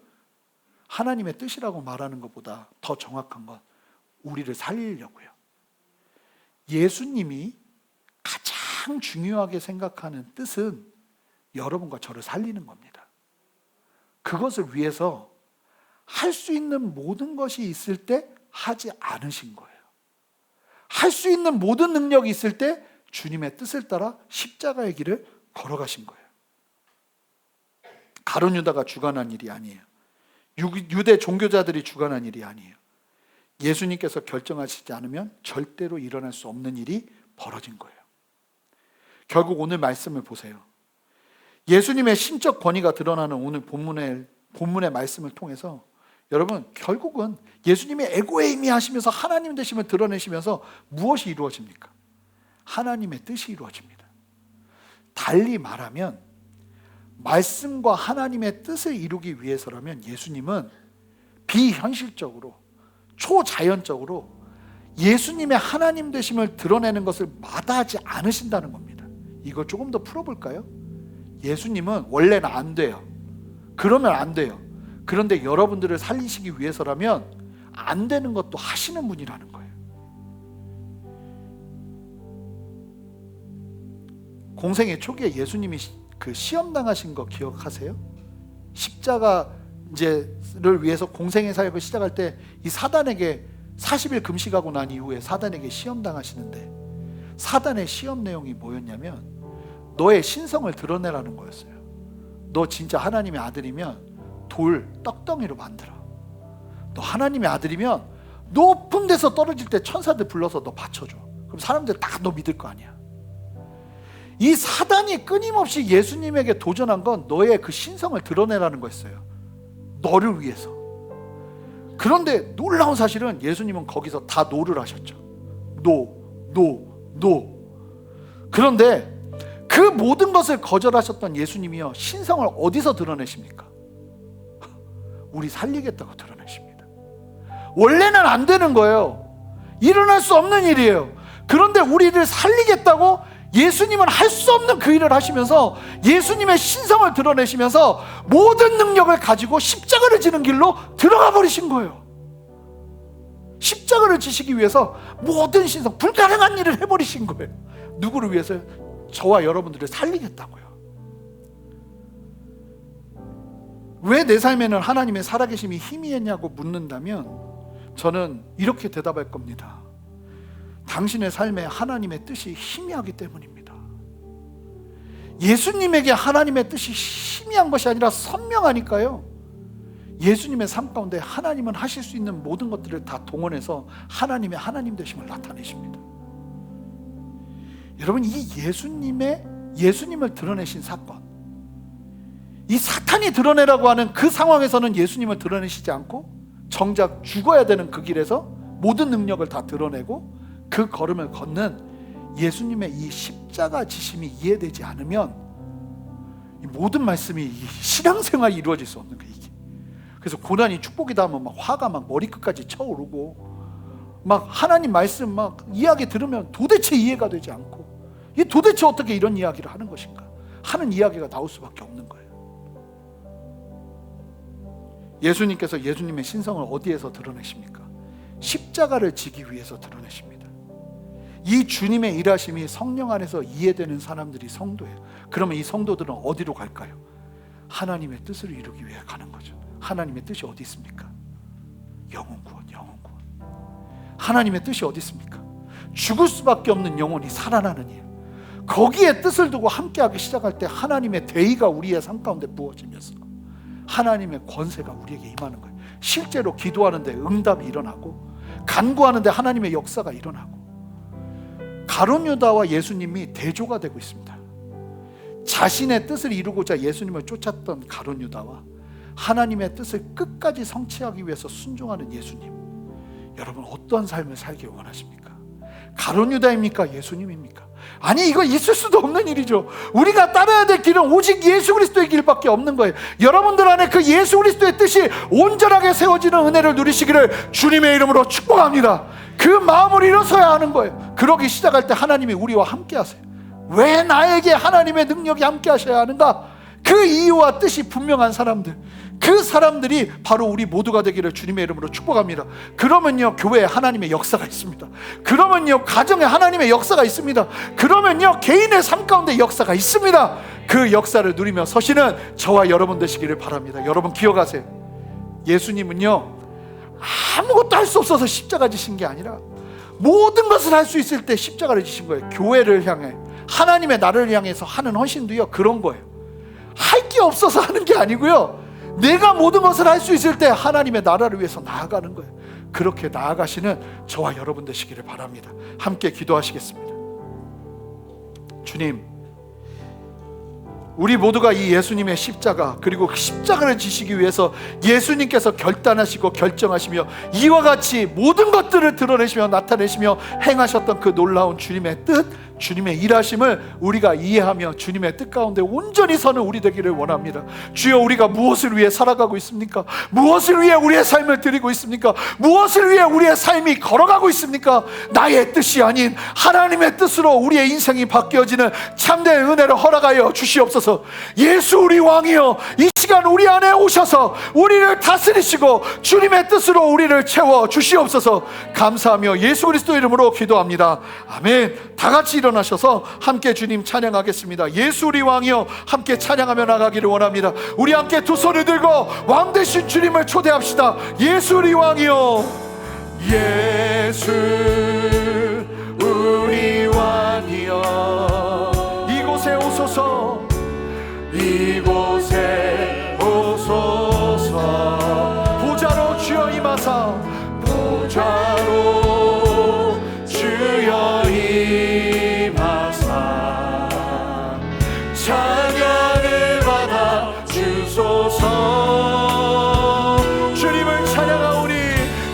Speaker 2: 하나님의 뜻이라고 말하는 것보다 더 정확한 건 우리를 살리려고요. 예수님이 가장 중요하게 생각하는 뜻은 여러분과 저를 살리는 겁니다. 그것을 위해서 할 수 있는 모든 것이 있을 때 하지 않으신 거예요. 할 수 있는 모든 능력이 있을 때 주님의 뜻을 따라 십자가의 길을 걸어가신 거예요. 가룟 유다가 주관한 일이 아니에요. 유대 종교자들이 주관한 일이 아니에요. 예수님께서 결정하시지 않으면 절대로 일어날 수 없는 일이 벌어진 거예요. 결국 오늘 말씀을 보세요. 예수님의 신적 권위가 드러나는 오늘 본문의 말씀을 통해서 여러분, 결국은 예수님이 에고에이미 하시면서 하나님 되심을 드러내시면서 무엇이 이루어집니까? 하나님의 뜻이 이루어집니다. 달리 말하면 말씀과 하나님의 뜻을 이루기 위해서라면 예수님은 비현실적으로, 초자연적으로 예수님의 하나님 되심을 드러내는 것을 마다하지 않으신다는 겁니다. 이걸 조금 더 풀어볼까요? 예수님은 원래는 안 돼요. 그러면 안 돼요. 그런데 여러분들을 살리시기 위해서라면 안 되는 것도 하시는 분이라는 거예요. 공생의 초기에 예수님이 그 시험 당하신 거 기억하세요? 십자가를 위해서 공생의 사역을 시작할 때 이 사단에게 40일 금식하고 난 이후에 사단에게 시험 당하시는데, 사단의 시험 내용이 뭐였냐면 너의 신성을 드러내라는 거였어요. 너 진짜 하나님의 아들이면 돌 떡덩이로 만들어. 너 하나님의 아들이면 높은 데서 떨어질 때 천사들 불러서 너 받쳐줘. 그럼 사람들 딱 너 믿을 거 아니야. 이 사단이 끊임없이 예수님에게 도전한 건 너의 그 신성을 드러내라는 거였어요. 너를 위해서. 그런데 놀라운 사실은 예수님은 거기서 다 노를 하셨죠. 노. 그런데 그 모든 것을 거절하셨던 예수님이요, 신성을 어디서 드러내십니까? 우리 살리겠다고 드러내십니다. 원래는 안 되는 거예요. 일어날 수 없는 일이에요. 그런데 우리를 살리겠다고 예수님은 할 수 없는 그 일을 하시면서 예수님의 신성을 드러내시면서 모든 능력을 가지고 십자가를 지는 길로 들어가 버리신 거예요. 십자가를 지시기 위해서 모든 신성, 불가능한 일을 해버리신 거예요. 누구를 위해서요? 저와 여러분들을 살리겠다고요. 왜 내 삶에는 하나님의 살아계심이 희미했냐고 묻는다면 저는 이렇게 대답할 겁니다. 당신의 삶에 하나님의 뜻이 희미하기 때문입니다. 예수님에게 하나님의 뜻이 희미한 것이 아니라 선명하니까요. 예수님의 삶 가운데 하나님은 하실 수 있는 모든 것들을 다 동원해서 하나님의 하나님 되심을 나타내십니다. 여러분, 이 예수님을 드러내신 사건, 이 사탄이 드러내라고 하는 그 상황에서는 예수님을 드러내시지 않고 정작 죽어야 되는 그 길에서 모든 능력을 다 드러내고 그 걸음을 걷는 예수님의 이 십자가 지심이 이해되지 않으면 이 모든 말씀이 신앙생활이 이루어질 수 없는 거예요. 이게. 그래서 고난이 축복이다 하면 막 화가 막 머리끝까지 차오르고 막 하나님 말씀 막 이야기 들으면 도대체 이해가 되지 않고, 이 도대체 어떻게 이런 이야기를 하는 것인가 하는 이야기가 나올 수밖에 없는 거예요. 예수님께서 예수님의 신성을 어디에서 드러내십니까? 십자가를 지기 위해서 드러내십니다. 이 주님의 일하심이 성령 안에서 이해되는 사람들이 성도예요. 그러면 이 성도들은 어디로 갈까요? 하나님의 뜻을 이루기 위해 가는 거죠. 하나님의 뜻이 어디 있습니까? 영혼 구원. 하나님의 뜻이 어디 있습니까? 죽을 수밖에 없는 영혼이 살아나는 일. 거기에 뜻을 두고 함께하기 시작할 때 하나님의 대의가 우리의 삶 가운데 부어지면서 하나님의 권세가 우리에게 임하는 거예요. 실제로 기도하는데 응답이 일어나고, 간구하는데 하나님의 역사가 일어나고. 가룟 유다와 예수님이 대조가 되고 있습니다. 자신의 뜻을 이루고자 예수님을 쫓았던 가룟 유다와 하나님의 뜻을 끝까지 성취하기 위해서 순종하는 예수님. 여러분, 어떤 삶을 살길 원하십니까? 가룟 유다입니까? 예수님입니까? 아니, 이거 있을 수도 없는 일이죠. 우리가 따라야 될 길은 오직 예수 그리스도의 길밖에 없는 거예요. 여러분들 안에 그 예수 그리스도의 뜻이 온전하게 세워지는 은혜를 누리시기를 주님의 이름으로 축복합니다. 그 마음을 일어서야 하는 거예요. 그러기 시작할 때 하나님이 우리와 함께 하세요. 왜 나에게 하나님의 능력이 함께 하셔야 하는가? 그 이유와 뜻이 분명한 사람들, 그 사람들이 바로 우리 모두가 되기를 주님의 이름으로 축복합니다. 그러면요, 교회에 하나님의 역사가 있습니다. 그러면요, 가정에 하나님의 역사가 있습니다. 그러면요, 개인의 삶 가운데 역사가 있습니다. 그 역사를 누리며 서시는 저와 여러분 되시기를 바랍니다. 여러분 기억하세요. 예수님은요, 아무것도 할 수 없어서 십자가 지신 게 아니라 모든 것을 할 수 있을 때 십자가를 지신 거예요. 교회를 향해, 하나님의 나라를 향해서 하는 헌신도요, 그런 거예요. 할 게 없어서 하는 게 아니고요, 내가 모든 것을 할 수 있을 때 하나님의 나라를 위해서 나아가는 거예요. 그렇게 나아가시는 저와 여러분 되시기를 바랍니다. 함께 기도하시겠습니다. 주님, 우리 모두가 이 예수님의 십자가, 그리고 그 십자가를 지시기 위해서 예수님께서 결단하시고 결정하시며 이와 같이 모든 것들을 드러내시며 나타내시며 행하셨던 그 놀라운 주님의 뜻, 주님의 일하심을 우리가 이해하며 주님의 뜻 가운데 온전히 서는 우리 되기를 원합니다. 주여, 우리가 무엇을 위해 살아가고 있습니까? 무엇을 위해 우리의 삶을 드리고 있습니까? 무엇을 위해 우리의 삶이 걸어가고 있습니까? 나의 뜻이 아닌 하나님의 뜻으로 우리의 인생이 바뀌어지는 참된 은혜를 허락하여 주시옵소서. 예수 우리 왕이여, 이 시간 우리 안에 오셔서 우리를 다스리시고 주님의 뜻으로 우리를 채워 주시옵소서. 감사하며 예수 그리스도 이름으로 기도합니다. 아멘. 다 같이 일어나셔서 함께 주님 찬양하겠습니다. 예수 우리 왕이여, 함께 찬양하며 나가기를 원합니다. 우리 함께 두 손을 들고 왕 되신 주님을 초대합시다. 예수 우리 왕이여, 예수 우리 왕이여, 이곳에 오소서, 이곳에 오소서. 보좌로 주여 임하사, 보좌로 주여 임하사, 찬양을 받아 주소서. 주님을 찬양하오니,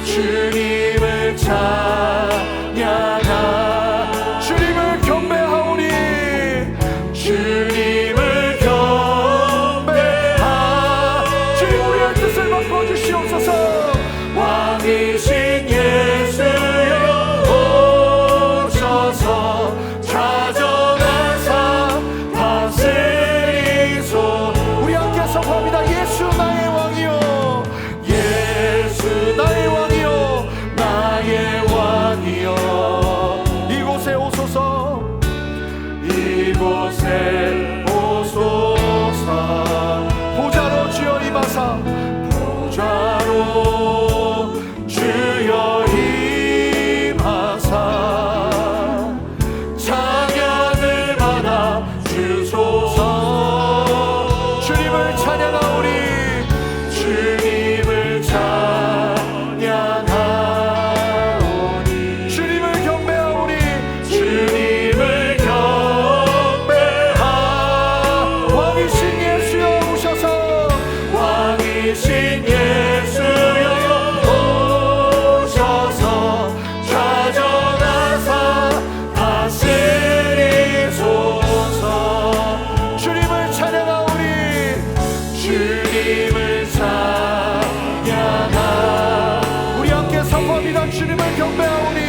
Speaker 2: 주님을 찬양하, 주님을 경배하오니, 주님을 경배하. 주님, 우리의 뜻을 바꿔주시옵소서. 왕이신 예수여 오셔서 좌정하사 다스리소. 우리 함께 선포합니다. 예수 나의 왕이여, 예수 나의 왕이여, 나의 왕이여, 이곳에 오소서, 이곳에 오소서. 보좌로 주여 임하사, 보좌로 주여 임하사, 찬양을 받아 주소서. 주님을 찬양하오니, 주님을 찬양하오니, 주님을 경배하오니, 주님을 경배하. 왕이신 예수여 오셔서, 왕이신 예수여 오셔서 좌정하사 다스리소서. 주님을 찬양하오니, 주님을 찬양하. 우리 함께 선포합니다. 주님을 경배하오니,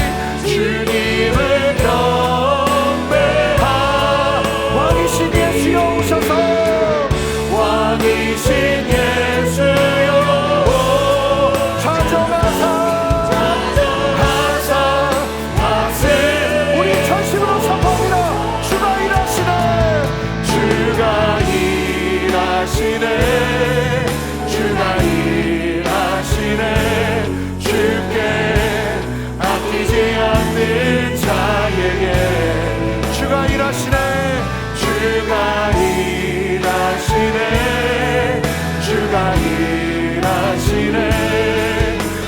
Speaker 2: 주님을 경배하. 왕이신 예수여 오셔서, 왕이신 예수여 좌정하사 다스리. 우리 전심으로 선포합니다. 주가 일하시네, 주가 일하시네, 주가 일하시네. 주께 아끼지 않는 자에게 주가 일하시네, 주가 일하시네, 주가 일하시네.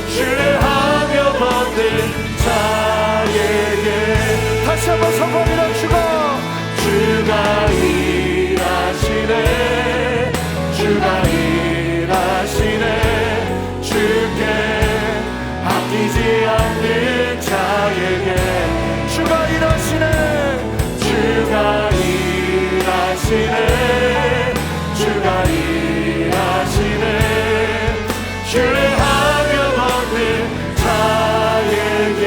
Speaker 2: 주를 하며 받는 자에게 다시 한번 선포합니다. 주가 일하시네, 주가 일하시네. 주께 아끼지 않는 자에게 주가 일하시네, 주가 일하시네, 주가 일하시네. 주를 하며 받는 자에게.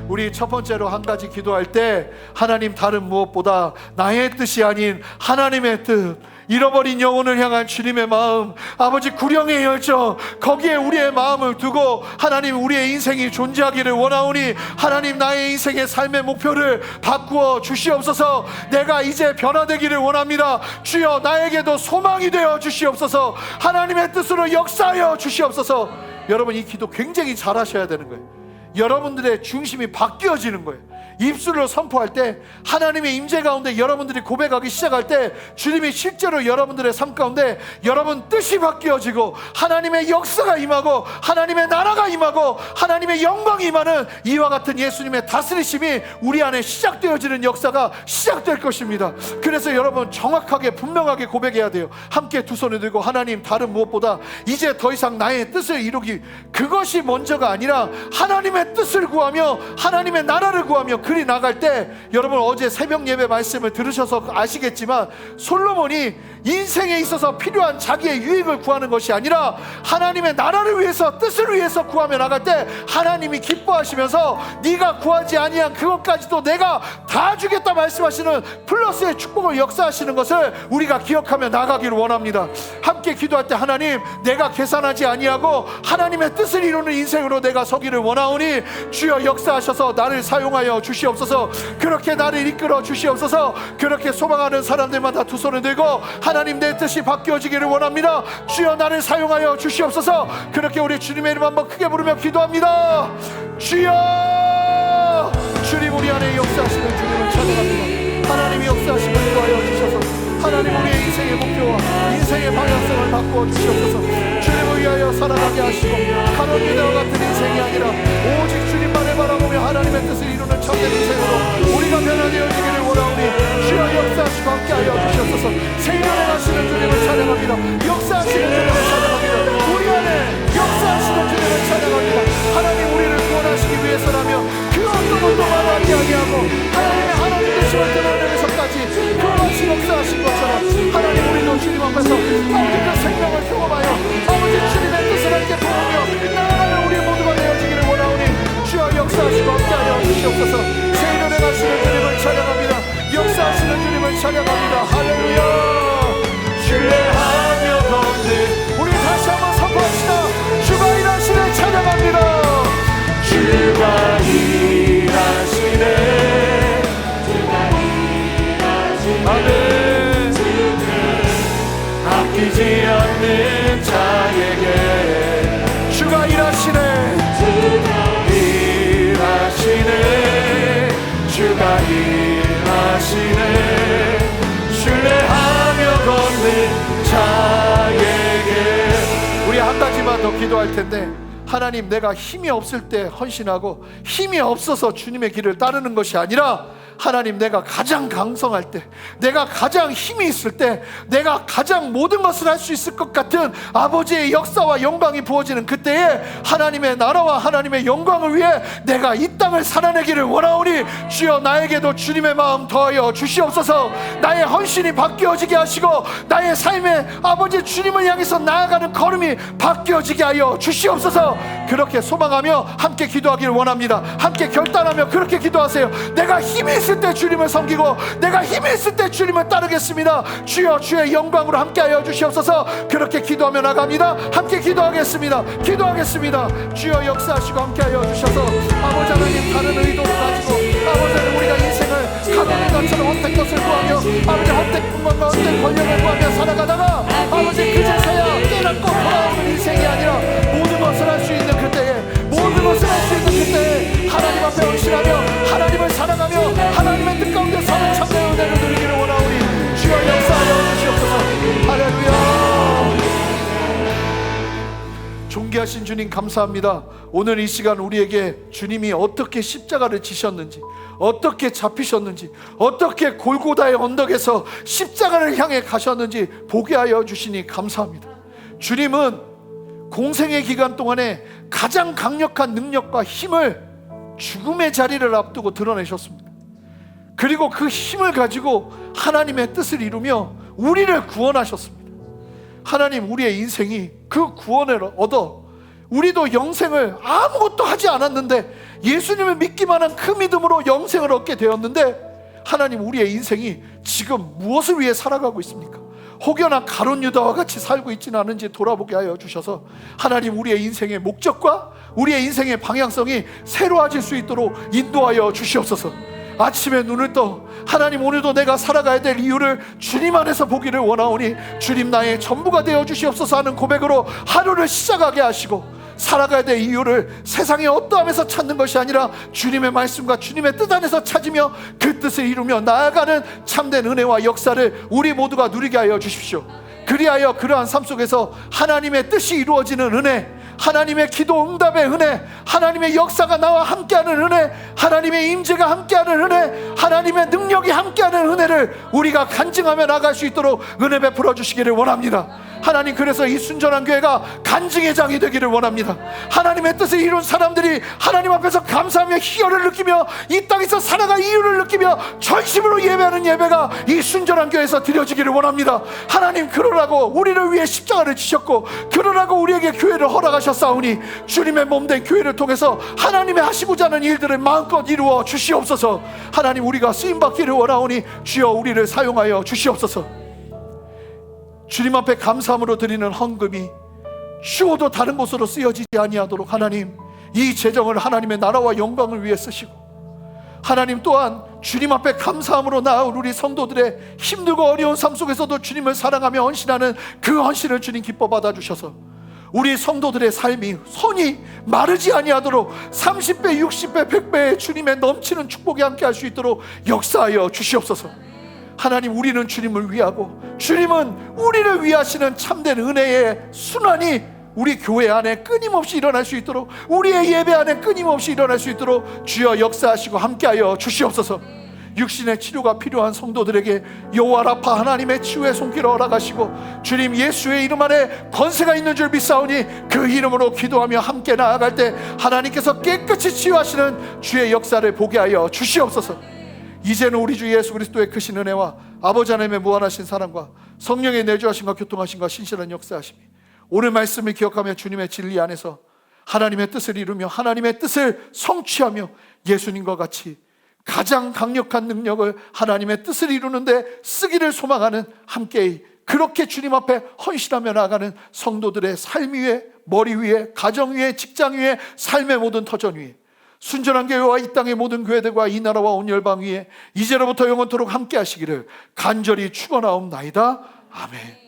Speaker 2: 우리 첫 번째로 한 가지 기도할 때, 하나님, 다른 무엇보다 나의 뜻이 아닌 하나님의 뜻, 잃어버린 영혼을 향한 주님의 마음, 아버지 구령의 열정, 거기에 우리의 마음을 두고 하나님, 우리의 인생이 존재하기를 원하오니, 하나님, 나의 인생의 삶의 목표를 바꾸어 주시옵소서. 내가 이제 변화되기를 원합니다. 주여, 나에게도 소망이 되어 주시옵소서. 하나님의 뜻으로 역사하여 주시옵소서. 여러분, 이 기도 굉장히 잘 하셔야 되는 거예요. 여러분들의 중심이 바뀌어지는 거예요. 입술로 선포할 때, 하나님의 임재 가운데 여러분들이 고백하기 시작할 때, 주님이 실제로 여러분들의 삶 가운데 여러분 뜻이 바뀌어지고 하나님의 역사가 임하고 하나님의 나라가 임하고 하나님의 영광이 임하는 이와 같은 예수님의 다스리심이 우리 안에 시작되어지는 역사가 시작될 것입니다. 그래서 여러분, 정확하게 분명하게 고백해야 돼요. 함께 두 손을 들고, 하나님, 다른 무엇보다 이제 더 이상 나의 뜻을 이루기, 그것이 먼저가 아니라 하나님의 하나님의 뜻을 구하며 하나님의 나라를 구하며 그리 나갈 때, 여러분 어제 새벽 예배 말씀을 들으셔서 아시겠지만 솔로몬이 인생에 있어서 필요한 자기의 유익을 구하는 것이 아니라 하나님의 나라를 위해서, 뜻을 위해서 구하며 나갈 때 하나님이 기뻐하시면서 네가 구하지 아니한 그것까지도 내가 다 주겠다 말씀하시는 플러스의 축복을 역사하시는 것을 우리가 기억하며 나가기를 원합니다. 함께 기도할 때, 하나님, 내가 계산하지 아니하고 하나님의 뜻을 이루는 인생으로 내가 서기를 원하오니 주여 역사하셔서 나를 사용하여 주시옵소서. 그렇게 나를 이끌어 주시옵소서. 그렇게 소망하는 사람들마다 두 손을 들고 하나님, 내 뜻이 바뀌어지기를 원합니다. 주여 나를 사용하여 주시옵소서. 그렇게 우리 주님의 이름 한번 크게 부르며 기도합니다. 주여, 주님 우리 안에 역사하시는 주님을 찬양합니다. 하나님이 역사하심을 인도하여 주셔서 하나님 우리의 인생의 목표와 인생의 방향성을 바꾸어 주시옵소서. 주님을 위하여 살아가게 하시고 가론 유다와 같은 인생이 아니라 오직 주님만을 바라보며 하나님의 뜻을 이루는 참된 인생으로 우리가 변화되어지기를 원하오니 주여 역사하시고 함께하여 주시옵소서. 생명을 하시는 주님을 찬양합니다. 역사하시는 주님을 찬양합니다. 우리 안에 역사하시는 주님을 찬양합니다. 하나님 우리를 구원하시기 위해서라면 그 어떤 것도 말하지 아니하고 하나님의 되심을 드러내면서까지 그것이 역사하신 것처럼 하나님 우리도 주님 앞에서 아버지 그 생명을 경험하여 아버지 주님의 뜻을 함께 부르며 나아가는 우리 모두가 되어지기를 원하오니 주여 역사하시고 함께하여 주시옵소서. 새 일을 행하시는 주님을 찬양합니다. 역사하시는 주님을 찬양합니다. 할렐루야. 신뢰하며 걷는 우리 다시 한번 선포합시다. 주가 일하시네 찬양합니다. 주가 일하시네. 아멘. 아끼지 않는 자에게 주가 일하시네. 일하시네. 주가 일하시네. 신뢰하며 걷는 자에게. 우리 한 가지만 더 기도할 텐데, 하나님, 내가 힘이 없을 때 헌신하고 힘이 없어서 주님의 길을 따르는 것이 아니라 하나님, 내가 가장 강성할 때, 내가 가장 힘이 있을 때, 내가 가장 모든 것을 할 수 있을 것 같은 아버지의 역사와 영광이 부어지는 그때에 하나님의 나라와 하나님의 영광을 위해 내가 이 땅을 살아내기를 원하오니 주여 나에게도 주님의 마음 더하여 주시옵소서. 나의 헌신이 바뀌어지게 하시고 나의 삶에 아버지 주님을 향해서 나아가는 걸음이 바뀌어지게 하여 주시옵소서. 그렇게 소망하며 함께 기도하기를 원합니다. 함께 결단하며 그렇게 기도하세요. 내가 힘이 있을 때 주님을 섬기고 내가 힘이 있을 때 주님을 따르겠습니다. 주여 주의 영광으로 함께하여 주시옵소서. 그렇게 기도하며 나갑니다. 함께 기도하겠습니다. 기도하겠습니다. 주여 역사하시고 함께하여 주셔서 아버지 하나님, 다른 의도를 가지고 아버지 하나님, 우리가 인생을 가난의 것처럼 헛된 것을 구하며 아버지 헛된 꿈과 헛된 권력을 구하며 살아가다가 아버지 그제서야 깨닫고 돌아오는 인생이 아니라 모든 것을 할 수 있는 그때에, 모든 것을 할 수 있는 그때에 하나님 앞에 헌신하며 하나님을 사랑하며 하나님의 뜻 가운데 서는 참된 은혜를 누리기를 원하오니 주여 역사하여 주시옵소서. 할렐루야. 존귀하신 주님 감사합니다. 오늘 이 시간 우리에게 주님이 어떻게 십자가를 지셨는지, 어떻게 잡히셨는지, 어떻게 골고다의 언덕에서 십자가를 향해 가셨는지 보게 하여 주시니 감사합니다. 주님은 공생의 기간 동안에 가장 강력한 능력과 힘을 죽음의 자리를 앞두고 드러내셨습니다. 그리고 그 힘을 가지고 하나님의 뜻을 이루며 우리를 구원하셨습니다. 하나님, 우리의 인생이 그 구원을 얻어 우리도 영생을 아무것도 하지 않았는데 예수님을 믿기만 한 그 믿음으로 영생을 얻게 되었는데, 하나님, 우리의 인생이 지금 무엇을 위해 살아가고 있습니까? 혹여나 가룟 유다와 같이 살고 있지는 않은지 돌아보게 하여 주셔서 하나님, 우리의 인생의 목적과 우리의 인생의 방향성이 새로워질 수 있도록 인도하여 주시옵소서. 아침에 눈을 떠 하나님, 오늘도 내가 살아가야 될 이유를 주님 안에서 보기를 원하오니 주님 나의 전부가 되어 주시옵소서 하는 고백으로 하루를 시작하게 하시고, 살아가야 될 이유를 세상의 어떠함에서 찾는 것이 아니라 주님의 말씀과 주님의 뜻 안에서 찾으며 그 뜻을 이루며 나아가는 참된 은혜와 역사를 우리 모두가 누리게 하여 주십시오. 그리하여 그러한 삶 속에서 하나님의 뜻이 이루어지는 은혜, 하나님의 기도 응답의 은혜, 하나님의 역사가 나와 함께하는 은혜, 하나님의 임재가 함께하는 은혜, 하나님의 능력이 함께하는 은혜를 우리가 간증하며 나갈 수 있도록 은혜 베풀어 주시기를 원합니다. 하나님, 그래서 이 순전한 교회가 간증의 장이 되기를 원합니다. 하나님의 뜻을 이룬 사람들이 하나님 앞에서 감사하며 희열을 느끼며 이 땅에서 살아갈 이유를 느끼며 전심으로 예배하는 예배가 이 순전한 교회에서 드려지기를 원합니다. 하나님, 그러라고 우리를 위해 십자가를 지셨고 그러라고 우리에게 교회를 허락하셨사오니 주님의 몸된 교회를 통해서 하나님의 하시고자 하는 일들을 마음껏 이루어 주시옵소서. 하나님, 우리가 쓰임받기를 원하오니 주여 우리를 사용하여 주시옵소서. 주님 앞에 감사함으로 드리는 헌금이 주어도 다른 곳으로 쓰여지지 아니하도록 하나님, 이 재정을 하나님의 나라와 영광을 위해 쓰시고, 하나님 또한 주님 앞에 감사함으로 나아올 우리 성도들의 힘들고 어려운 삶 속에서도 주님을 사랑하며 헌신하는 그 헌신을 주님 기뻐 받아주셔서 우리 성도들의 삶이 손이 마르지 아니하도록 30배, 60배, 100배의 주님의 넘치는 축복이 함께 할 수 있도록 역사하여 주시옵소서. 하나님, 우리는 주님을 위하고 주님은 우리를 위하시는 참된 은혜의 순환이 우리 교회 안에 끊임없이 일어날 수 있도록, 우리의 예배 안에 끊임없이 일어날 수 있도록 주여 역사하시고 함께하여 주시옵소서. 육신의 치료가 필요한 성도들에게 여호와 라파 하나님의 치유의 손길을 허락하시고, 주님 예수의 이름 안에 권세가 있는 줄 믿사오니 그 이름으로 기도하며 함께 나아갈 때 하나님께서 깨끗이 치유하시는 주의 역사를 보게 하여 주시옵소서. 이제는 우리 주 예수 그리스도의 크신 은혜와 아버지 하나님의 무한하신 사랑과 성령의 내주하심과 교통하심과 신실한 역사하심이 오늘 말씀을 기억하며 주님의 진리 안에서 하나님의 뜻을 이루며 하나님의 뜻을 성취하며 예수님과 같이 가장 강력한 능력을 하나님의 뜻을 이루는데 쓰기를 소망하는 함께 그렇게 주님 앞에 헌신하며 나아가는 성도들의 삶 위에, 머리 위에, 가정 위에, 직장 위에, 삶의 모든 터전 위에, 순전한 교회와 이 땅의 모든 교회들과 이 나라와 온 열방 위에 이제로부터 영원토록 함께 하시기를 간절히 축원하옵나이다. 아멘.